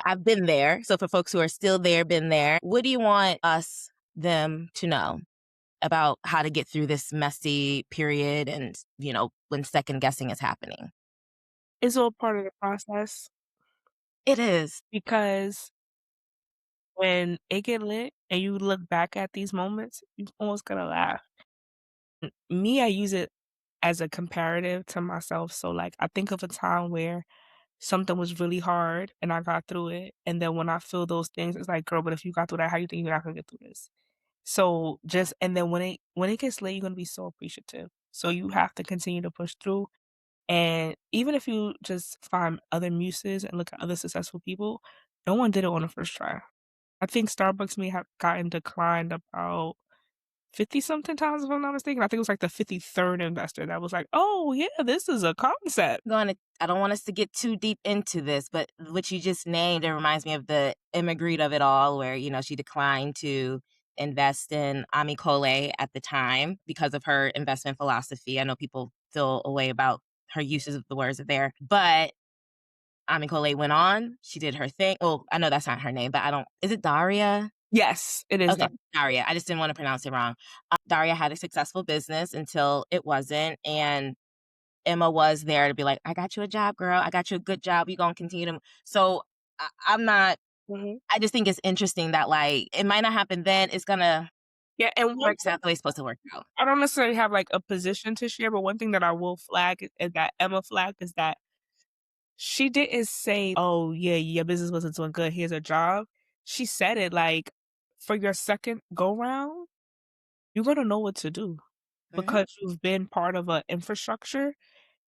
I've been there. So for folks who are still there, been there, what do you want them to know about how to get through this messy period and, when second guessing is happening? It's all part of the process It is. because when it get lit and you look back at these moments, you almost gonna laugh. Me, I use it as a comparative to myself. So, like, I think of a time where something was really hard and I got through it. And then when I feel those things, it's like, girl, but if you got through that, how you think you're not gonna get through this? So just and then when it gets late, you're gonna be so appreciative. So you have to continue to push through. And even if you just find other muses and look at other successful people, no one did it on the first try. I think Starbucks may have gotten declined about 50 something times, if I'm not mistaken. I think it was like the 53rd investor that was like, "Oh, yeah, this is a concept." I don't want us to get too deep into this, but what you just named, it reminds me of the immigrant of it all, where, she declined to invest in Ami Cole at the time because of her investment philosophy. I know people feel a way about her uses of the words there, but Ami Cole went on. She did her thing. Oh, I know that's not her name, but is it Daria? Yes, it is Okay, that. Daria. I just didn't want to pronounce it wrong. Daria had a successful business until it wasn't, and Emma was there to be like, "I got you a job, girl. I got you a good job. You gonna continue to." So I'm not. Mhm. I just think it's interesting that like it might not happen then. It's gonna Yeah, and one work out the way it's supposed to work out. I don't necessarily have, like, a position to share, but one thing that I will flag and that Emma flagged is that she didn't say, "Oh, yeah, your business wasn't doing good, here's a job." She said it like, "For your second go round, you're gonna know what to do Mhm. because you've been part of a infrastructure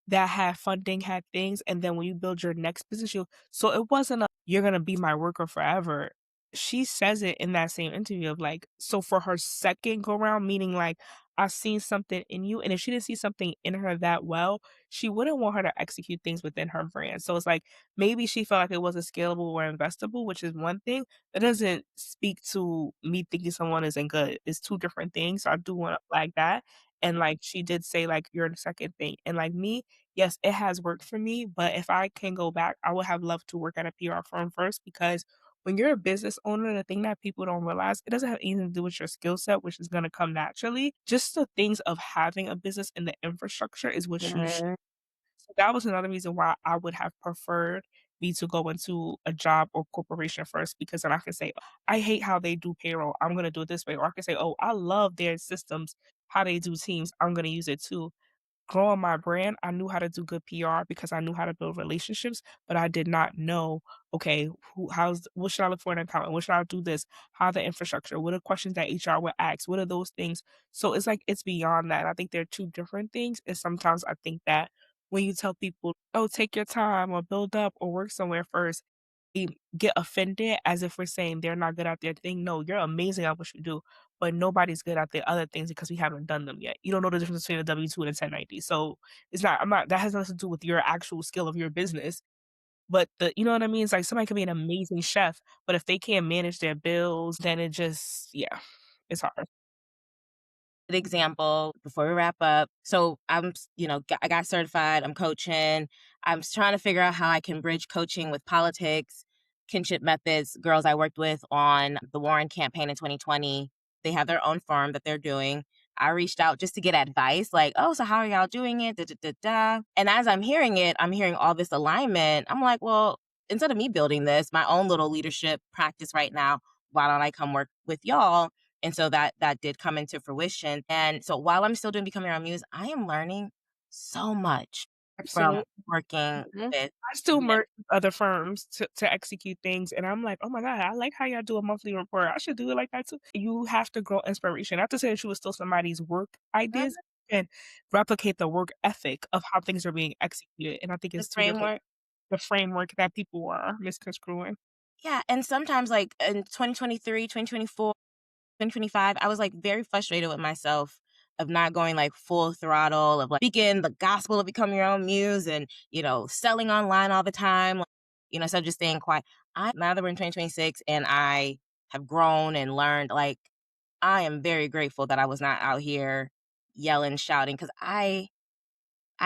that had funding, had things, and then when you build your next business, you so it wasn't a, "You're gonna be my worker forever." She says it in that same interview of, like, so for her second go round, meaning, like, "I seen something in you," and if she didn't see something in her that well, she wouldn't want her to execute things within her brand. So it's like, maybe she felt like it wasn't scalable or investable, which is one thing. That doesn't speak to me thinking someone isn't good. It's 2 different things, so I do wanna flag that. And, like, she did say, like, "You're the second thing." And, like, me, yes, it has worked for me, but if I can go back, I would have loved to work at a PR firm first because when you're a business owner, the thing that people don't realize, it doesn't have anything to do with your skill set, which is gonna come naturally. Just the things of having a business and the infrastructure is what you sh Mhm. so that was another reason why I would have preferred me to go into a job or corporation first because then I can say, "I hate how they do payroll, I'm gonna do it this way," or I can say, "Oh, I love their systems, how they do teams, I'm gonna use it too." Growing my brand, I knew how to do good PR because I knew how to build relationships, but I did not know, okay, what should I look for in an accountant? What should I do this? How the infrastructure? What are questions that HR would ask? What are those things? So it's like it's beyond that. I think they're two different things. And sometimes I think that when you tell people, oh, take your time or build up or work somewhere first, they get offended as if we're saying they're not good at their thing. No, you're amazing at what you do, but nobody's good at the other things because we haven't done them yet. You don't know the difference between a W-2 and a 1090. So it's not, I'm not, that has nothing to do with your actual skill of your business. But you know what I mean? It's like somebody can be an amazing chef, but if they can't manage their bills, then it just, yeah, it's hard. Good example before we wrap up. So I got certified. I'm coaching. Trying to figure out how I can bridge coaching with politics, kinship methods. Girls I worked with on the Warren campaign in 2020, they have their own firm that they're doing. I reached out just to get advice, like, oh, so how are y'all doing it? Da, da, da, da. And as I'm hearing it, I'm hearing all this alignment. I'm like, well, instead of me building this, my own little leadership practice right now, why don't I come work with y'all? And so that did come into fruition. And so while I'm still doing Becoming Your Own Muse, I am learning so much from Absolutely. working Mhm. with I still women. merge with other firms to execute things, and I'm like, "Oh my god, I like how y'all do a monthly report. I should do it like that too." You have to grow inspiration. Not to say that you would steal somebody's work ideas and replicate the work ethic of how things are being executed, and I think The it's 2 different framework. the framework that people are misconstruing. Yeah. And sometimes like in 2023, 2024, 2025, I was like very frustrated with myself of not going like full throttle of like speaking the gospel of becoming your own muse and, selling online all the time. Like, instead of just staying quiet. Now that we're in 2026 and I have grown and learned, like, I am very grateful that I was not out here yelling, shouting, because I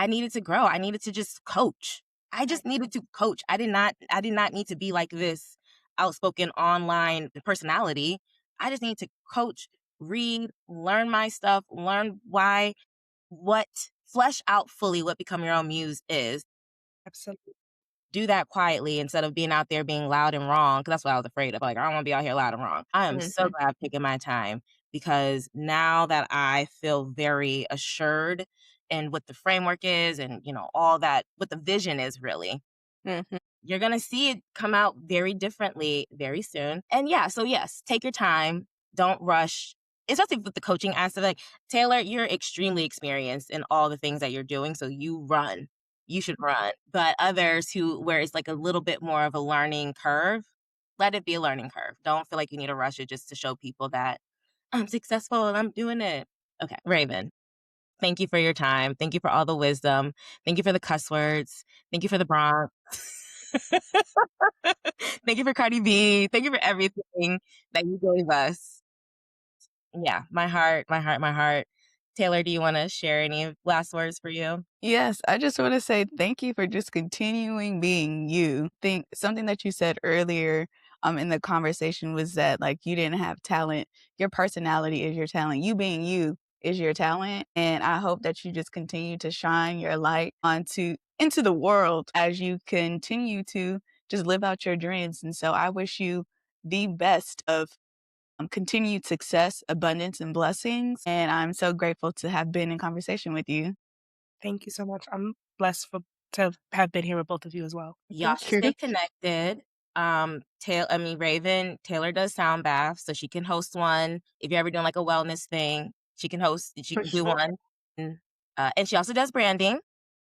needed to grow. I needed to just coach. I just needed to coach. I did not need to be like this outspoken online personality. I just need to coach, read, learn my stuff, learn what flesh out fully what become your own muse is. Absolutely. Do that quietly instead of being out there being loud and wrong. Cause that's what I was afraid of. Like, I don't want to be out here loud and wrong. I am so Mhm. glad I've taken my time because now that I feel very assured in what the framework is and, all that, what the vision is really, Mhm. you're going to see it come out very differently very soon. And yeah, so yes, take your time. Don't rush. Especially with the coaching aspect. Like, Taylor, you're extremely experienced in all the things that you're doing. So you run. You should run. But others where it's like a little bit more of a learning curve, let it be a learning curve. Don't feel like you need to rush it just to show people that I'm successful and I'm doing it. Okay, Raven, thank you for your time. Thank you for all the wisdom. Thank you for the cuss words. Thank you for the Bronx. Thank you for Cardi B. Thank you for everything that you gave us. Yeah, my heart, my heart, my heart. Taylor, do you want to share any last words for you? Yes, I just wanna say thank you for just continuing being you. Think something that you said earlier in the conversation was that, like, you didn't have talent. Your personality is your talent. You being you is your talent, and I hope that you just continue to shine your light onto into the world as you continue to just live out your dreams. And so I wish you the best of continued success, abundance, and blessings. And I'm so grateful to have been in conversation with you. Thank you so much. I'm blessed to have been here with both of you as well. Y'all Thank should you. stay connected. Taylor does sound baths, so she can host one. If you're ever doing like a wellness thing, she For can do sure. one. And she also does branding.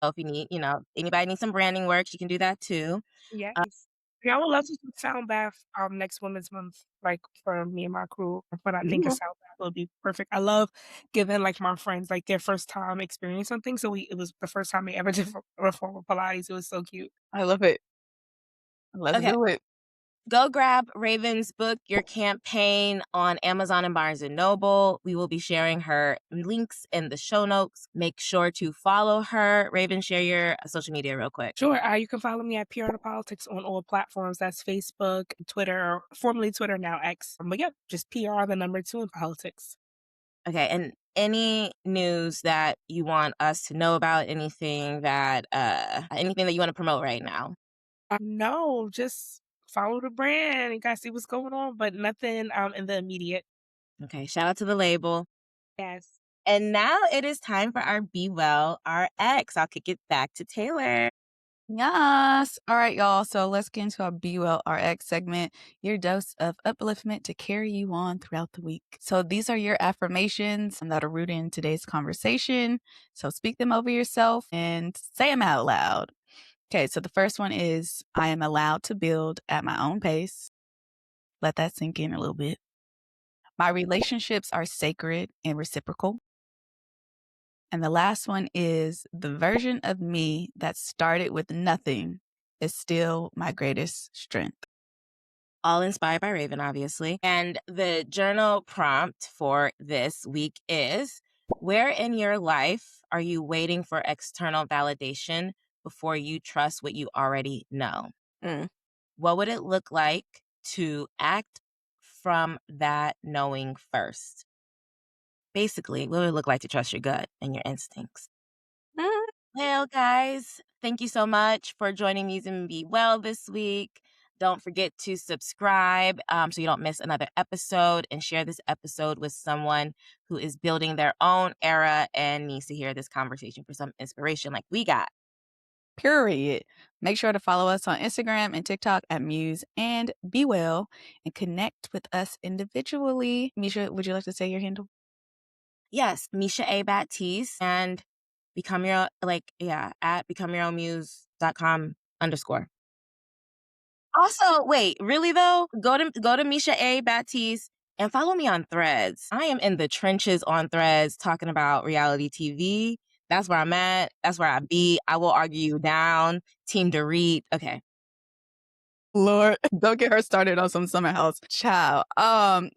So if you need, anybody needs some branding work, she can do that too. Yes. Yeah, I would love to do sound bath next Women's Month, like for me and my crew. But I think a Yeah, sound bath would be perfect. I love giving like my friends like their first time experience something. So it was the first time they ever did reformer Pilates. It was so cute. I love it. Let's Okay. do it. Go grab Raven's book, Your Campaign, on Amazon and Barnes& and Noble. We will be sharing her links in the show notes. Make sure to follow her. Raven, share your social media real quick. Sure. You can follow me at PR to Politics on all platforms. That's Facebook, Twitter, formerly Twitter, now X. But yeah, just PR, the number 2 in politics. Okay, and any news that you want us to know about, anything that you want to promote right now? No, just follow the brand. You guys see what's going on, but nothing in the immediate. Okay, shout out to the label. Yes. And now it is time for our Be Well RX. I'll kick it back to Taylor. Yes. All right, y'all. So let's get into our Be Well RX segment, your dose of upliftment to carry you on throughout the week. So these are your affirmations that are rooted in today's conversation. So speak them over yourself and say them out loud. Okay, so the first one is I am allowed to build at my own pace. Let that sink in a little bit. My relationships are sacred and reciprocal. And the last one is the version of me that started with nothing is still my greatest strength. All inspired by Raven, obviously. And the journal prompt for this week is, where in your life are you waiting for external validation before you trust what you already know? Mm. What would it look like to act from that knowing first? Basically, what would it look like to trust your gut and your instincts? Mm. Well, guys, thank you so much for joining Muse and Be Well this week. Don't forget to subscribe so you don't miss another episode, and share this episode with someone who is building their own era and needs to hear this conversation for some inspiration like we got. Period. Make sure to follow us on Instagram and TikTok at Muse and Be Well and connect with us individually. Misha, would you like to say your handle? Yes, Misha A. Baptiste, and become your at becomeyourownmuse.com_. Also, wait, really though? Go to Misha A. Baptiste and follow me on Threads. I am in the trenches on Threads talking about reality TV. That's where I'm at. That's where I be. I will argue you down. Team Dorit. Okay. Lord, don't get her started on some summer house. Child.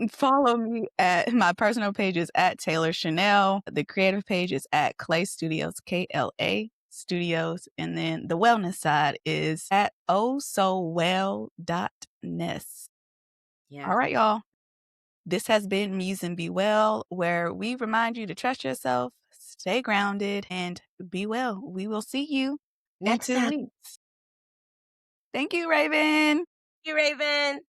Follow me at my personal page is at Taylor Chanel. The creative page is at Clay Studios, KLA Studios. And then the wellness side is at ohsowell.ness. Yes. All right, y'all. This has been Muse and Be Well, where we remind you to trust yourself, stay grounded, and be well. We will see you Next in 2 time. weeks. Thank you, Raven. You, Raven.